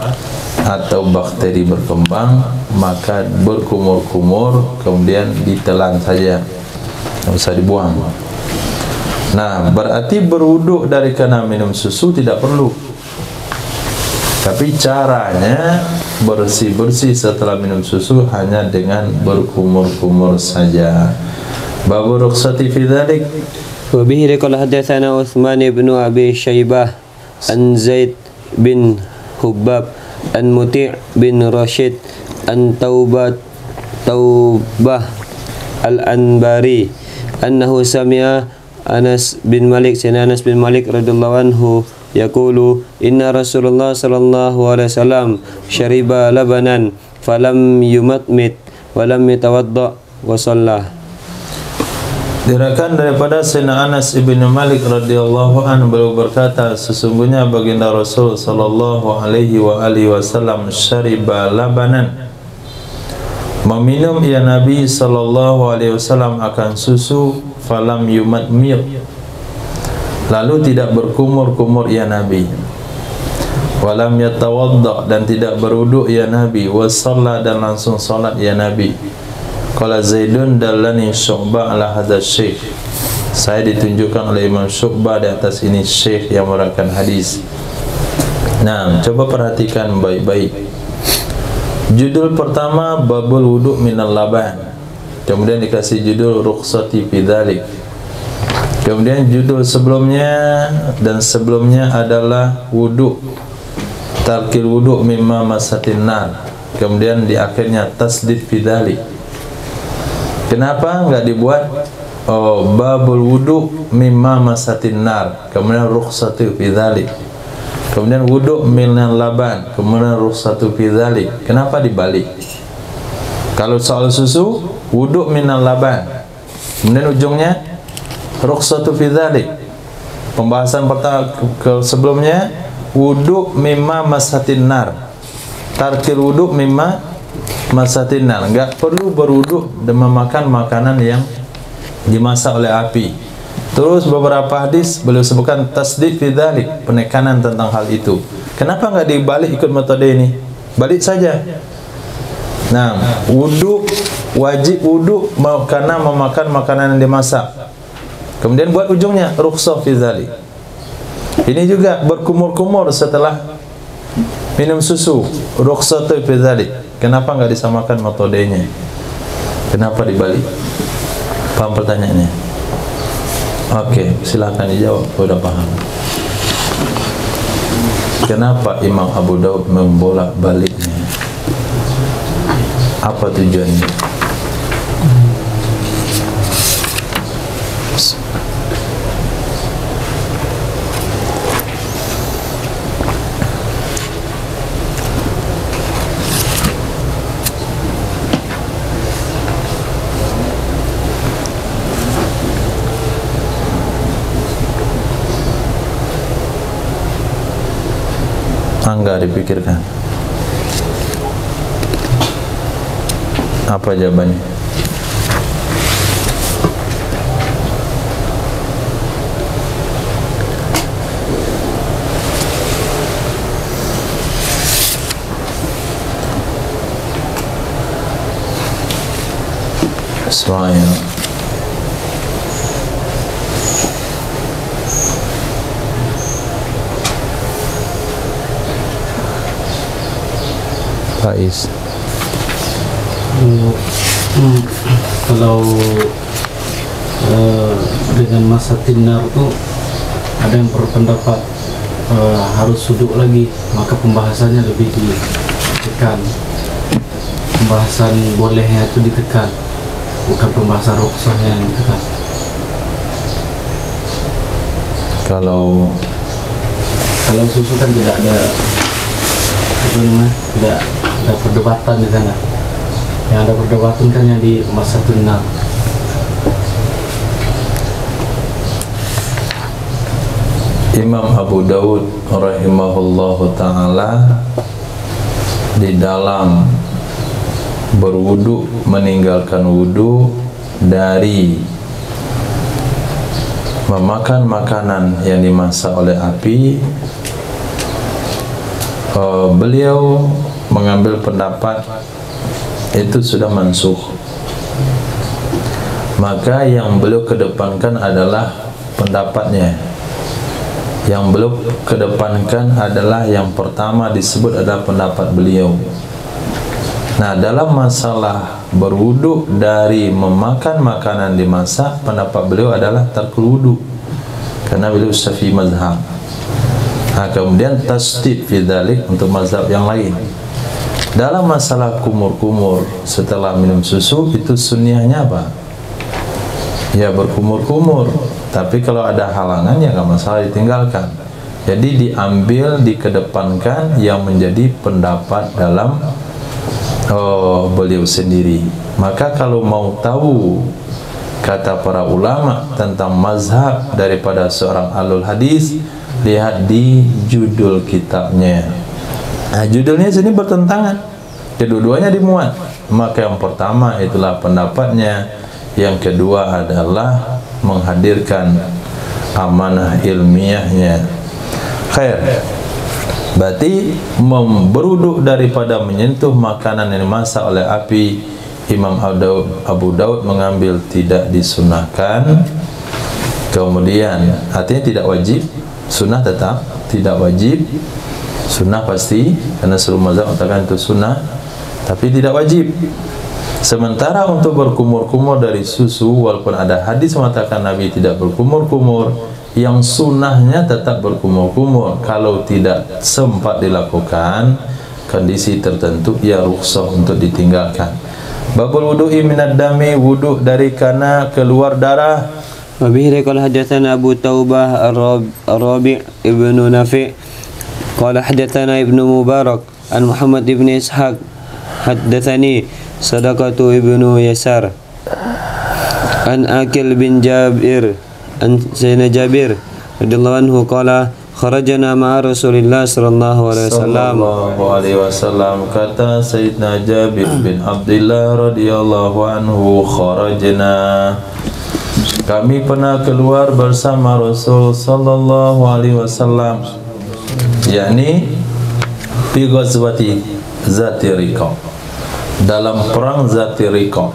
Speaker 1: atau bakteri berkembang. Maka berkumur-kumur, kemudian ditelan saja, tidak usah dibuang. Nah, berarti berwuduk dari karena minum susu tidak perlu. Tapi caranya bersih-bersih setelah minum susu hanya dengan berkumur-kumur saja. Babu rukhsati fi dzalik.
Speaker 3: Wa bihi qala hadatsana Utsman bin Abi Syaibah an Zaid bin Hubbab an Muti' bin Rashid an Taubah al-Anbari annahu sami'a Anas bin Malik radhiyallahu anhu yaqulu inna Rasulullah sallallahu alaihi wasallam syariba labanan falam yumatmit walam yatawadda wa shalla.
Speaker 1: Diriwayatkan daripada Sayyidina Anas bin Malik radhiyallahu anhu, beliau berkata, sesungguhnya baginda Rasul sallallahu alaihi wasallam syariba labanan, meminum ia Nabi sallallahu alaihi wasallam akan susu, falam yumatmit, lalu tidak berkumur-kumur ya Nabi, walam yatawadda, dan tidak berwuduk ya Nabi, wasalla, dan langsung salat ya Nabi. Qala Zaidun dallani Syu'bah ala hadza syekh, saya ditunjukkan oleh Imam Syu'bah di atas ini syekh yang meriwayatkan hadis. Nah, coba perhatikan baik-baik. Judul pertama babul wudu minal laban, kemudian dikasih judul rukhsati fi dzalik. Kemudian judul sebelumnya dan sebelumnya adalah wudu, tarkil wudu mimma masatin nar. Kemudian di akhirnya tasdid fi dzalik. Kenapa enggak dibuat babul wudu mimma masatin nar, kemudian rukhsatu fi dzalik, kemudian wudu minal laban, kemudian rukhsatu fi dzalik? Kenapa dibalik? Kalau soal susu, wudu minal laban, kemudian ujungnya rukhsatu fi dzalik. Pembahasan pertama sebelumnya wudu mimma masatin nar, tarkil wudu mimma masatin nar. Enggak perlu berwudu dan memakan makanan yang dimasak oleh api. Terus beberapa hadis beliau sebutkan tasdid fi dzalik, penekanan tentang hal itu. Kenapa enggak dibalik ikut metode ini? Balik saja. Nah, wudu, wajib wudu karena memakan makanan yang dimasak. Kemudian buat ujungnya rukhsah fi dzalik. Ini juga berkumur-kumur setelah minum susu, rukhsah fi dzalik. Kenapa enggak disamakan metodenya? Kenapa dibalik? Paham pertanyaannya? Oke, silakan dijawab. Sudah paham. Kenapa Imam Abu Daud membolak-baliknya? Apa tujuannya? Enggak dipikirkan. Apa jawabannya? Semuanya. Faiz.
Speaker 4: Kalau dengan masa tinar itu ada yang berpendapat harus suduk lagi, maka pembahasannya lebih ditekan. Pembahasan bolehnya itu ditekan, bukan pembahasan rukhsahnya yang ditekan.
Speaker 1: Kalau
Speaker 4: susu kan tidak ada tidak ada perdebatan di sana. Yang ada perdebatan kan yang di masa tinar.
Speaker 1: Imam Abu Dawud rahimahullahu ta'ala di dalam berwudu, meninggalkan wudu dari memakan makanan yang dimasak oleh api, beliau mengambil pendapat itu sudah mansukh. Maka yang beliau kedepankan adalah pendapatnya. Yang beliau kedepankan adalah yang pertama disebut adalah pendapat beliau. Nah, dalam masalah berwudu dari memakan makanan dimasak, pendapat beliau adalah tarkul wudu, karena beliau Syafi'i mazhab. Nah, kemudian tasdid fi dzalik untuk mazhab yang lain. Dalam masalah kumur-kumur setelah minum susu, itu sunnahnya apa? Ya berkumur-kumur. Tapi kalau ada halangan ya nggak masalah, ditinggalkan. Jadi diambil, dikedepankan yang menjadi pendapat dalam beliau sendiri. Maka kalau mau tahu kata para ulama tentang mazhab daripada seorang ahlul hadis, lihat di judul kitabnya. Nah, judulnya sini bertentangan, kedua-duanya dimuat. Maka yang pertama itulah pendapatnya, yang kedua adalah menghadirkan amanah ilmiahnya. Khair. Berarti berwudu daripada menyentuh makanan yang dimasak oleh api, Imam Abu Daud mengambil tidak disunahkan. Kemudian artinya tidak wajib, sunnah tetap tidak wajib. Sunnah pasti, karena seluruh mazhab mengatakan itu sunnah, tapi tidak wajib. Sementara untuk berkumur-kumur dari susu, walaupun ada hadis mengatakan Nabi tidak berkumur-kumur, yang sunnahnya tetap berkumur-kumur. Kalau tidak sempat dilakukan, kondisi tertentu, ya rukhsah untuk ditinggalkan. Babul wudu'i minad dami, wudu dari kana keluar darah.
Speaker 3: Wa bihi qala hadatsana Abu Taubah Ar-Rabi' ibnu Nafi' qala hadatsana Ibnu Mubarak an Muhammad ibn Ishaq haddatsani Sadaqatu ibnu Yasar an Akil bin Jabir an Sayyidina Jabir radhiyallahu anhu qala kharajna ma'a Rasulillah sallallahu alaihi
Speaker 1: wasallam. Kata Sayyidina Jabir bin Abdullah radhiyallahu anhu, kharajna, kami pernah keluar bersama Rasul sallallahu alaihi wasallam, yakni fi ghazwati Zati Riqa, dalam perang Zati Riqa.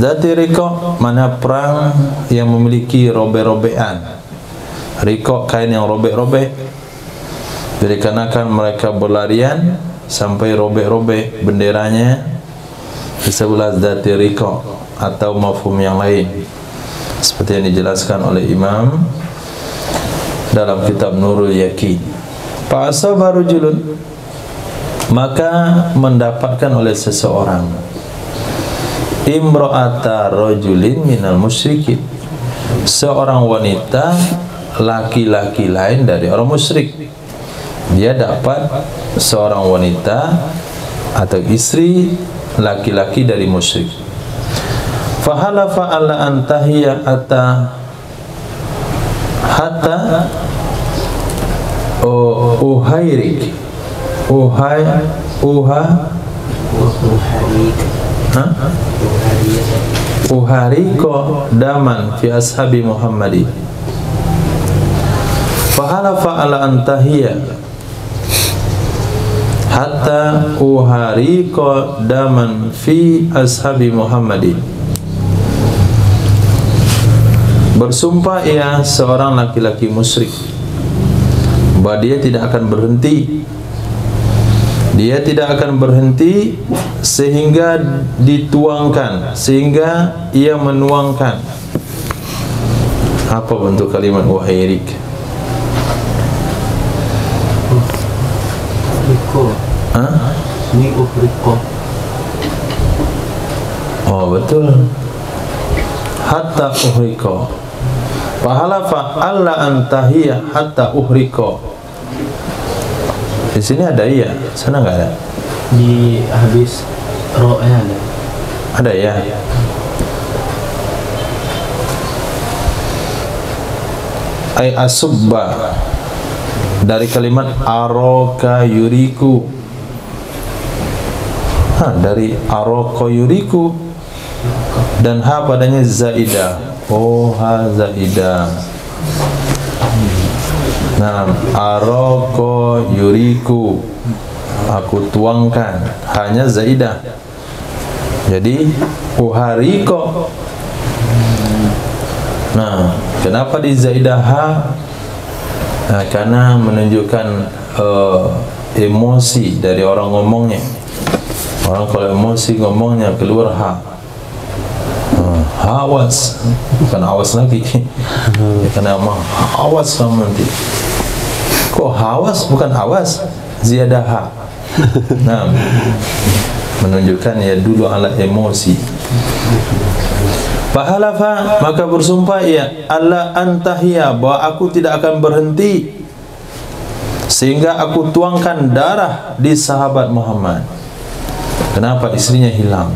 Speaker 1: Zati Riqa mana perang yang memiliki robek-robekan. Riqa kain yang robek-robek. Jadi karenakan mereka berlarian sampai robek-robek benderanya, disebutlah Zati Riqa atau mafhum yang lain, seperti yang dijelaskan oleh Imam dalam kitab Nurul Yaqin. Fa'asaba rajulun, maka mendapatkan oleh seseorang imra'ata rajulin minal musyrikin, seorang wanita laki-laki lain dari orang musyrik. Dia dapat seorang wanita atau istri laki-laki dari musyrik. Fahalafa alla antahiya hatta Uhairik. Uhariko daman fi ashabi Muhammadi. Fahalafa ala antahiyya hatta uhariko daman fi ashabi Muhammadi. Bersumpah ia seorang laki-laki musyrik bahwa dia tidak akan berhenti. Dia tidak akan berhenti sehingga dituangkan, sehingga ia menuangkan. Apa bentuk kalimat uhairik?
Speaker 4: Ini uhriko.
Speaker 1: Oh betul. Hatta uhriko. Fahalafa alla antahiyya hatta uhriko. Di sini ada iya, sana nggak ada.
Speaker 4: Di habis ro-nya ada.
Speaker 1: Ada ya. Ay asubba, dari kalimat aroka yuriku. Dari aroka yuriku, dan ha padanya zaidah. Oh, ha zaidah. Nah, aroko yuriku, aku tuangkan, hanya zaidah. Jadi uhariko. Nah, kenapa di zaidah ha? Nah, karena menunjukkan emosi dari orang ngomongnya. Orang kalau emosi ngomongnya keluar ha. Awas, bukan awas lagi. Karena awas kamu nanti. Kok hawas bukan awas, ziyadah ha. Nah, menunjukkan ya dulu ala emosi. Fahalafa, maka bersumpah ia alla antahiyya, bahwa aku tidak akan berhenti sehingga aku tuangkan darah di sahabat Muhammad. Kenapa? Istrinya hilang,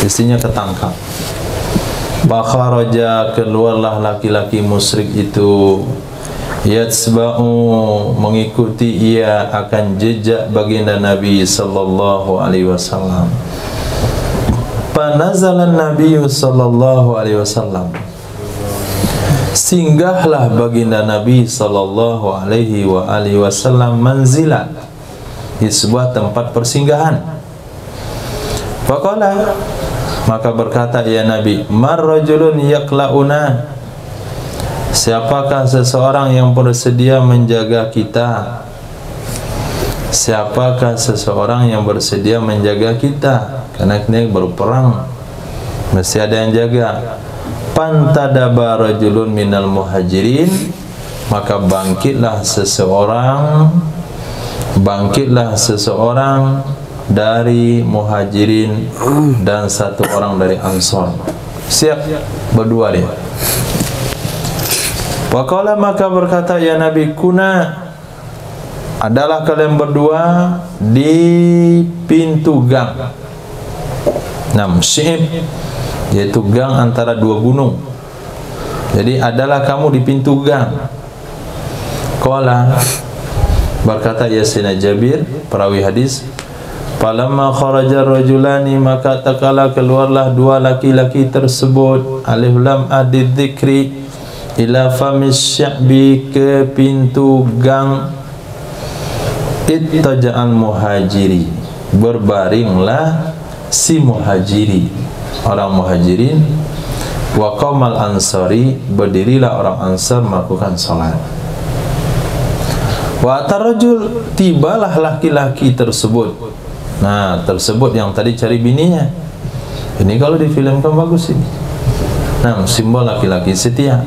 Speaker 1: istrinya ketangkap. Fakharaja, keluarlah laki-laki musyrik itu, yatsba'u, mengikuti ia akan jejak baginda Nabi sallallahu alaihi wasallam. Panazalan Nabi sallallahu alaihi wasallam, singgahlah baginda Nabi sallallahu alaihi wasallam manzilan, di sebuah tempat persinggahan. Faqala, maka berkata ya Nabi, marrajulun yakla'una, siapakah seseorang yang bersedia menjaga kita? Siapakah seseorang yang bersedia menjaga kita? Karena ini berperang, mesti ada yang jaga. Pantadaba rajulun minal muhajirin, maka bangkitlah seseorang dari muhajirin dan satu orang dari ansor. Siap berdua dia. Waqala, maka berkata ya Nabi, kuna, adalah kalian berdua di pintu gang. Syi'ib, yaitu gang antara dua gunung. Jadi adalah kamu di pintu gang. Qala, berkata ya Sayyidina Jabir, perawi hadis, falamma kharaja rajulani, maka takala keluarlah dua laki-laki tersebut, alif lam adid dzikri, ila famis sya'bi, ke pintu gang. Ittaja'al muhajiri, berbaringlah si muhajiri, orang muhajirin. Wa qaumal ansari, berdirilah orang ansar melakukan salat. Wa atarrajul, tibalah laki-laki tersebut. Nah, tersebut yang tadi cari bininya. Ini kalau difilmkan bagus ini. Nah, simbol laki-laki setia.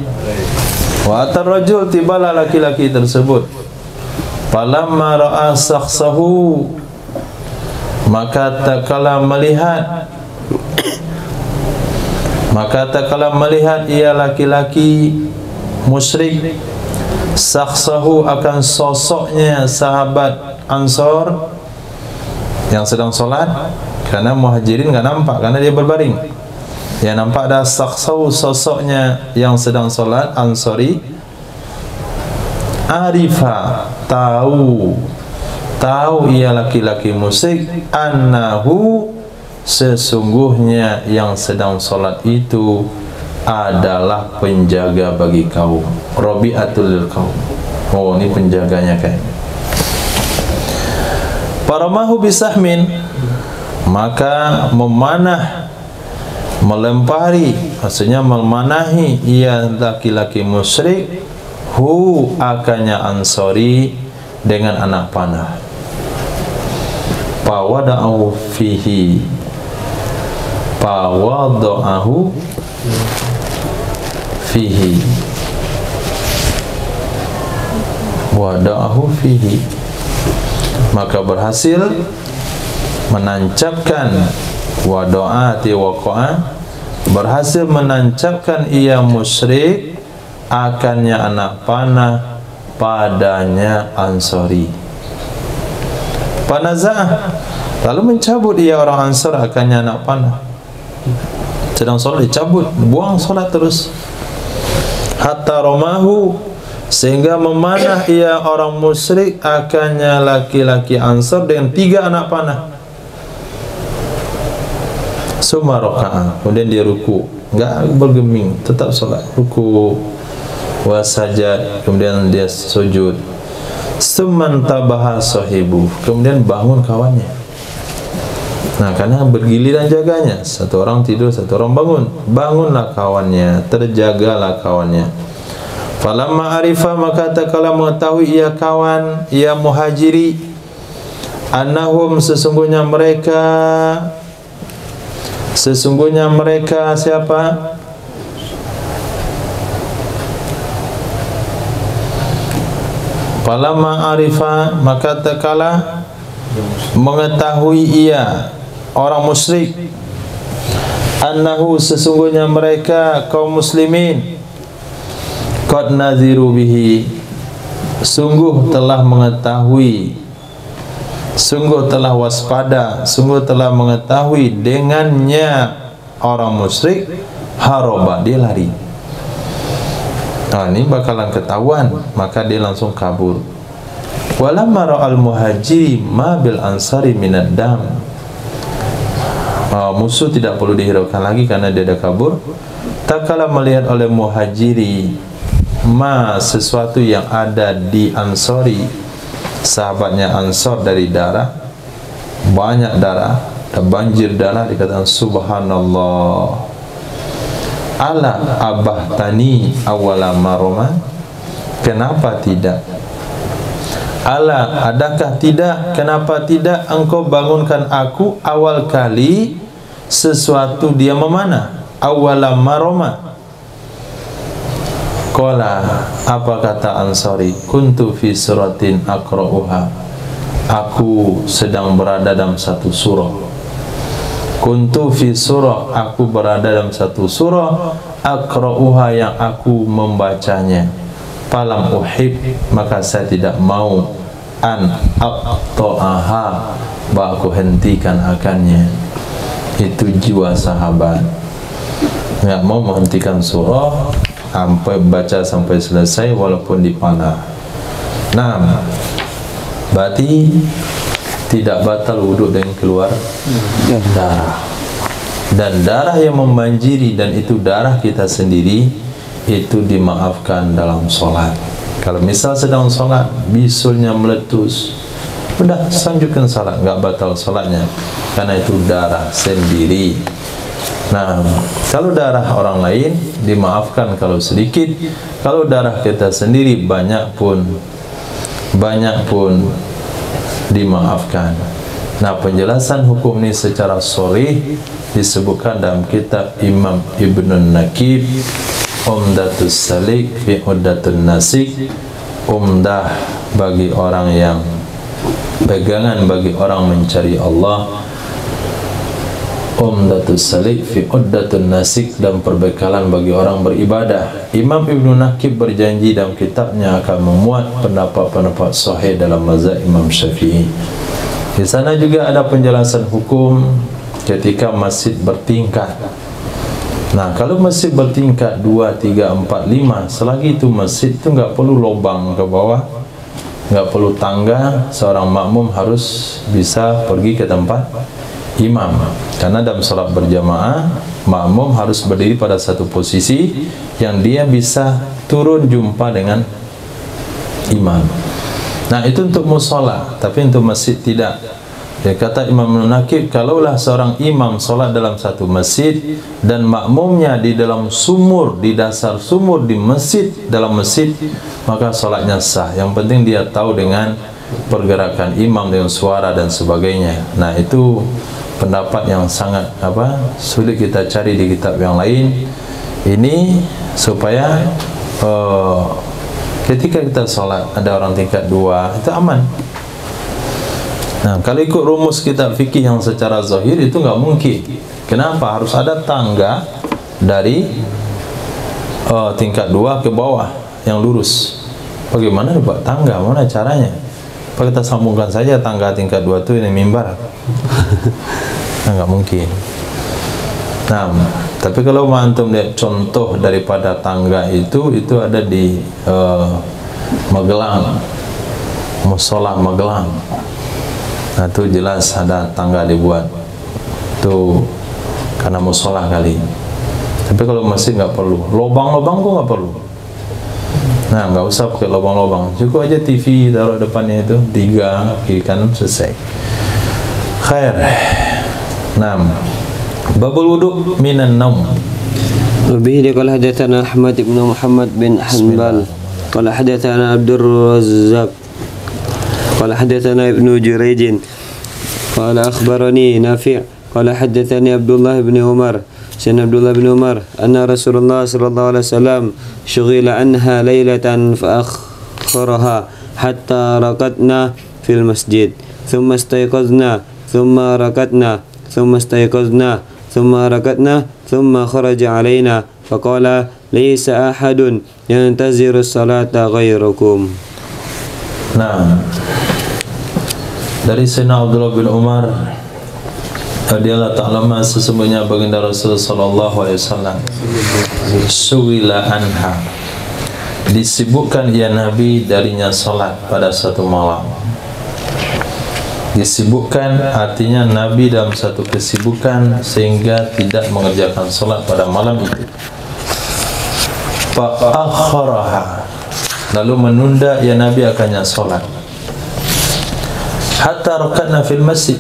Speaker 1: Wa atarrajul, tibalah laki-laki tersebut. Falamma ra'a sakhsahu, maka tatkala melihat ia laki-laki musyrik, sakhsahu, akan sosoknya sahabat Ansor yang sedang solat. Karena muhajirin enggak nampak, karena dia berbaring. Yang nampak dah sakhsahu, sosoknya yang sedang solat Ansori. Arifa, tahu ia laki-laki musyrik, annahu, sesungguhnya yang sedang solat itu adalah penjaga bagi kaum, rabi'atul lil kaum. Oh, ini penjaganya kayaknya. Paramahu bisahmin, maka memanah, melempari, maksudnya memanahi ia laki-laki musyrik, hu, akannya Ansori, dengan anak panah. Pawada'ahu fihi, pawada'ahu fihi, wada'ahu fihi, maka berhasil menancapkan, wada'ati waqa'a, berhasil menancapkan ia musyrik akannya anak panah padanya Ansori. Panazah, lalu mencabut ia orang Ansor akannya anak panah. Sedang solat dicabut, buang solat terus. Hatta romahu, sehingga memanah ia orang musyrik akannya laki-laki Ansor dengan 3 anak panah. Summa raka'a, kemudian dia ruku, enggak bergeming, tetap solat, ruku, wasajad, kemudian dia sujud. Summan tabaha sahibu, kemudian bangun kawannya. Nah, karena bergiliran jaganya, satu orang tidur, satu orang bangun. Bangunlah kawannya, terjagalah kawannya. Falamma arifa, maka tatkala mengetahui ia kawan, ia muhajiri, annahum, sesungguhnya mereka siapa? Falamma arifa, maka tatkala mengetahui ia orang musyrik, annahu, sesungguhnya mereka kaum muslimin, qad nadhiru bihi, sungguh telah mengetahui, sungguh telah waspada, sungguh telah mengetahui dengannya orang musyrik, haroba, dia lari. Nah, ini bakalan ketahuan, maka dia langsung kabur. Walamma ra'al muhajiri ma bil ansari minad dam, musuh tidak perlu dihiraukan lagi karena dia dah kabur. Tak kala melihat oleh muhajiri ma, sesuatu yang ada di Ansori, sahabatnya Ansor, dari darah, banyak darah, dan banjir darah, dikatakan subhanallah, ala abah tani awala maroma, kenapa tidak, ala, adakah tidak, kenapa tidak engkau bangunkan aku awal kali sesuatu dia memanah, awala maroma. Qala, apa kata Ansori, kuntu fi suratin aqra'uha, aku sedang berada dalam satu surah. Kuntu fi surah, aku berada dalam satu surah, aqra'uha, yang aku membacanya. Falam uhib, maka saya tidak mau, an aqta'aha, bahwa aku hentikan akannya. Itu jiwa sahabat, nggak mau menghentikan surah sampai baca sampai selesai walaupun dipanah. Nah, berarti tidak batal wudhu dengan keluar darah, dan darah yang membanjiri, dan itu darah kita sendiri, itu dimaafkan dalam sholat. Kalau misal sedang sholat bisulnya meletus, udah lanjutkan sholat, nggak batal sholatnya, karena itu darah sendiri. Nah, kalau darah orang lain dimaafkan kalau sedikit, kalau darah kita sendiri banyak pun dimaafkan. Nah, penjelasan hukum ini secara sharih disebutkan dalam kitab Imam Ibnun Nakib, Umdatus Salik fi Uddatun Nasik, umdah bagi orang yang pegangan bagi orang mencari Allah, Umdatus Salik fi Uddatun Nasik, dan perbekalan bagi orang beribadah. Imam Ibnu Nakib berjanji dalam kitabnya akan memuat pendapat-pendapat sahih dalam mazhab Imam Syafi'i. Di sana juga ada penjelasan hukum ketika masjid bertingkat. Nah, kalau masjid bertingkat 2, 3, 4, 5, selagi itu masjid itu nggak perlu lubang ke bawah, nggak perlu tangga, seorang makmum harus bisa pergi ke tempat imam. Karena dalam salat berjamaah, makmum harus berdiri pada satu posisi yang dia bisa turun jumpa dengan imam. Nah, itu untuk musola, tapi untuk masjid tidak. Dia kata Imam Munakib, kalaulah seorang imam solat dalam satu masjid dan makmumnya di dalam sumur, di dasar sumur di masjid, dalam masjid, maka solatnya sah. Yang penting dia tahu dengan pergerakan imam, dengan suara dan sebagainya. Nah, itu pendapat yang sangat sulit kita cari di kitab yang lain. Ini supaya ketika kita sholat ada orang tingkat 2, itu aman. Nah, kalau ikut rumus kitab fikih yang secara zahir itu nggak mungkin. Kenapa? Harus ada tangga dari tingkat 2 ke bawah yang lurus. Bagaimana buat tangga? Mana caranya? Apa kita sambungkan saja tangga tingkat 2 itu ini mimbar? Nah, nggak mungkin. Nah, tapi kalau antum lihat contoh daripada tangga itu ada di Magelang, musola Magelang. Nah, itu jelas ada tangga dibuat. Itu karena musola kali. Tapi kalau masjid nggak perlu. Lobang-lobang kok nggak perlu. Nah, nggak usah pakai lobang-lobang. Cukup aja TV taruh depannya itu 3 kiri kanan selesai. Khair. 6. Babul wudu minan naum.
Speaker 3: وبه قال حدثنا أحمد بن محمد بن حنبل قال حدثنا عبد الرزاق قال حدثنا ابن جريج قال أخبرني نافع قال حدثني عبد الله بن عمر سيدنا عبد الله بن عمر أن رسول الله صلى الله عليه وسلم شغل عنها ليلة فأخرها حتى ركضنا في المسجد ثم استيقظنا ثم ركضنا ثم استيقظنا ثم ركضنا ثم خرج علينا فقال ليس أحد ينتظر الصلاة غيركم.
Speaker 1: Nah, dari Sayyidina Abdullah bin Umar radhiyallahu ta'ala sesungguhnya baginda Rasul sallallahu alaihi wasallam suwila anha, disibukkan ya Nabi darinya salat pada satu malam. Disibukkan artinya Nabi dalam satu kesibukan sehingga tidak mengerjakan salat pada malam itu. Fa'akharaha, lalu menunda ya Nabi akannya salat. Hatta rakatna fil masjid,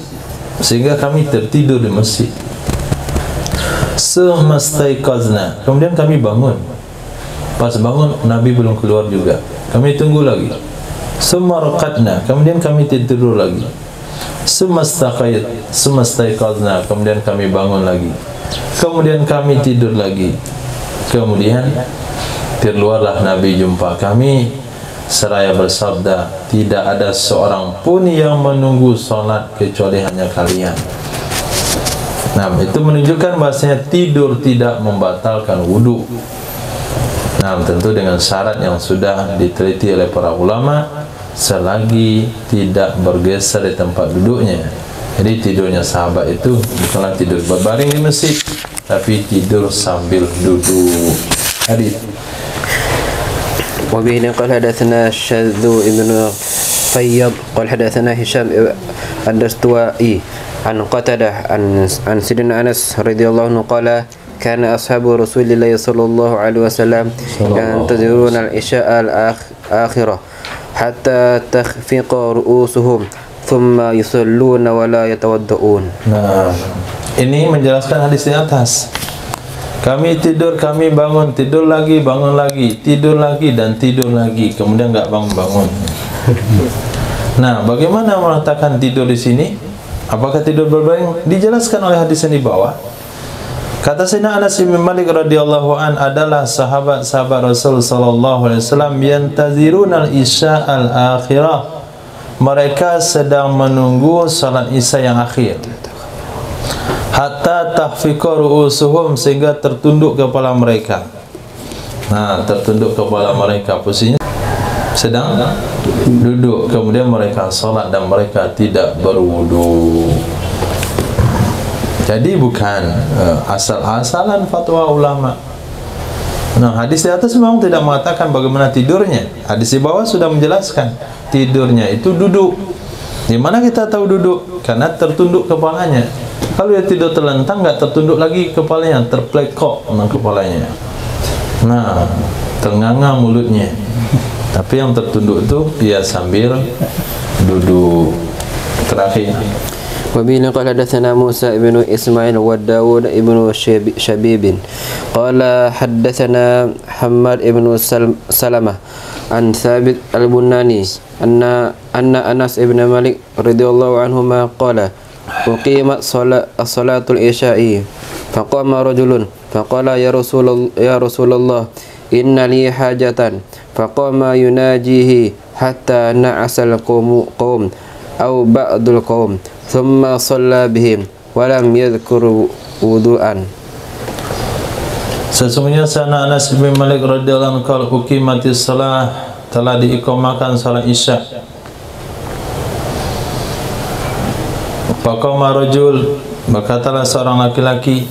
Speaker 1: sehingga kami tertidur di masjid. Semastaiqazna, kemudian kami bangun. Pas bangun Nabi belum keluar juga, kami tunggu lagi. Sumarakatna, kemudian kami tidur lagi. Semastaiqazna, kemudian kami bangun lagi. Kemudian kami tidur lagi. Kemudian keluarlah Nabi jumpa kami seraya bersabda, tidak ada seorang pun yang menunggu salat kecuali hanya kalian. Nah, itu menunjukkan bahasanya tidur tidak membatalkan wudu. Nah, tentu dengan syarat yang sudah diteliti oleh para ulama, selagi tidak bergeser di tempat duduknya. Jadi tidurnya sahabat itu bukanlah tidur berbaring di masjid, tapi tidur sambil duduk. Hadis.
Speaker 3: وبه قال حدثنا الشاذ بن طيب قال حدثنا هشام الدستوائي عن قتادة عن سيدنا أنس رضي الله عنه قال كان أصحاب رسول الله صلى الله عليه وسلم ينتظرون العشاء الآخرة حتى تخفق رؤوسهم ثم يصلون ولا يتوضؤون.
Speaker 1: Nah, ini menjelaskan hadis di atas. Kami tidur, kami bangun, tidur lagi, bangun lagi, tidur lagi dan tidur lagi, kemudian nggak bangun-bangun. Nah, bagaimana meletakkan tidur di sini? Apakah tidur berbaring? Dijelaskan oleh hadis yang di bawah. Kata Sayyidina Anas bin Malik radhiyallahu an adalah sahabat-sahabat Rasul sallallahu alaihi wasallam yantaziruna al-isya al-akhirah. Mereka sedang menunggu salat Isya yang akhir. Hatta tahfiqa ru'usuhum, sehingga tertunduk kepala mereka. Nah, tertunduk kepala mereka, posisinya sedang duduk. Kemudian mereka salat dan mereka tidak berwudu. Jadi bukan asal-asalan fatwa ulama. Nah, hadis di atas memang tidak mengatakan bagaimana tidurnya. Hadis di bawah sudah menjelaskan tidurnya itu duduk. Di mana kita tahu duduk? Karena tertunduk kepalanya. Kalau dia tidur terlentang, nggak tertunduk lagi kepalanya, terplekok dengan kepalanya. Nah, ternganga mulutnya. Tapi yang tertunduk itu dia sambil duduk. Terakhir.
Speaker 3: وبه قال حدثنا موسى بن إسماعيل وداود بن شبيب قال حدثنا حماد بن سلمة عن ثابت البناني أن أنس بن مالك رضي الله عنهما قال أقيمت صلاة العشاء فقام رجل فقال يا رسول الله إن لي حاجة فقام يناجيه حتى نعس القوم أو بعض القوم ثم صلى بهم ولم يذكر وضوءا.
Speaker 1: Sesungguhnya sana Anas bin Malik radhiyallahu anhu qala uqimatis shalah, telah diiqamahkan salat Isya. Faqama rajul, berkatalah seorang laki-laki.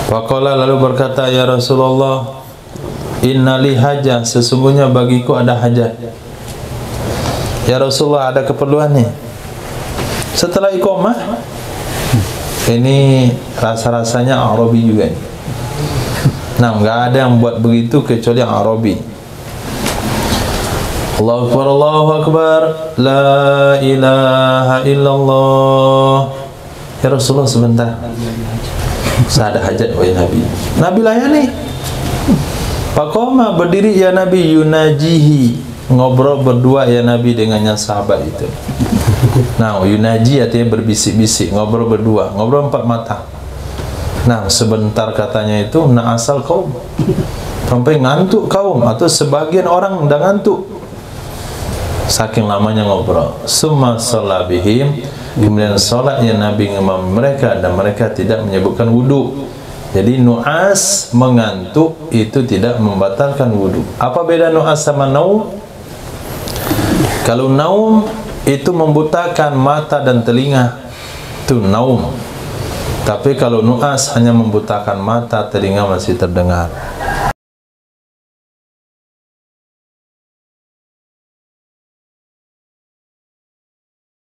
Speaker 1: Faqala, lalu berkata, ya Rasulullah, inna li hajah, sesungguhnya bagiku ada hajat. Ya Rasulullah, ada keperluan nih. Setelah iqamah, ini rasa-rasanya Arabi juga nih. Nah, nggak ada yang buat begitu kecuali yang Arabi. Allahu Akbar, Allahu Akbar, la ilaha illallah. Ya Rasulullah, sebentar, saya ada hajat wahai Nabi. Nabi layani. Faqama, berdiri ya Nabi, yunajihi, ngobrol berdua ya Nabi dengannya sahabat itu. Nah, yunaji artinya berbisik-bisik, ngobrol berdua, ngobrol empat mata. Nah, sebentar katanya itu na'asal kaum, sampai ngantuk kaum, atau sebagian orang udah ngantuk saking lamanya ngobrol. Summa sholabihim, kemudian sholat ya Nabi ngimam mereka, dan mereka tidak menyebutkan wudu. Jadi nu'as, mengantuk, itu tidak membatalkan wudu. Apa beda nu'as sama naum? Kalau naum itu membutakan mata dan telinga, itu naum. Tapi kalau nu'as hanya membutakan mata, telinga masih terdengar.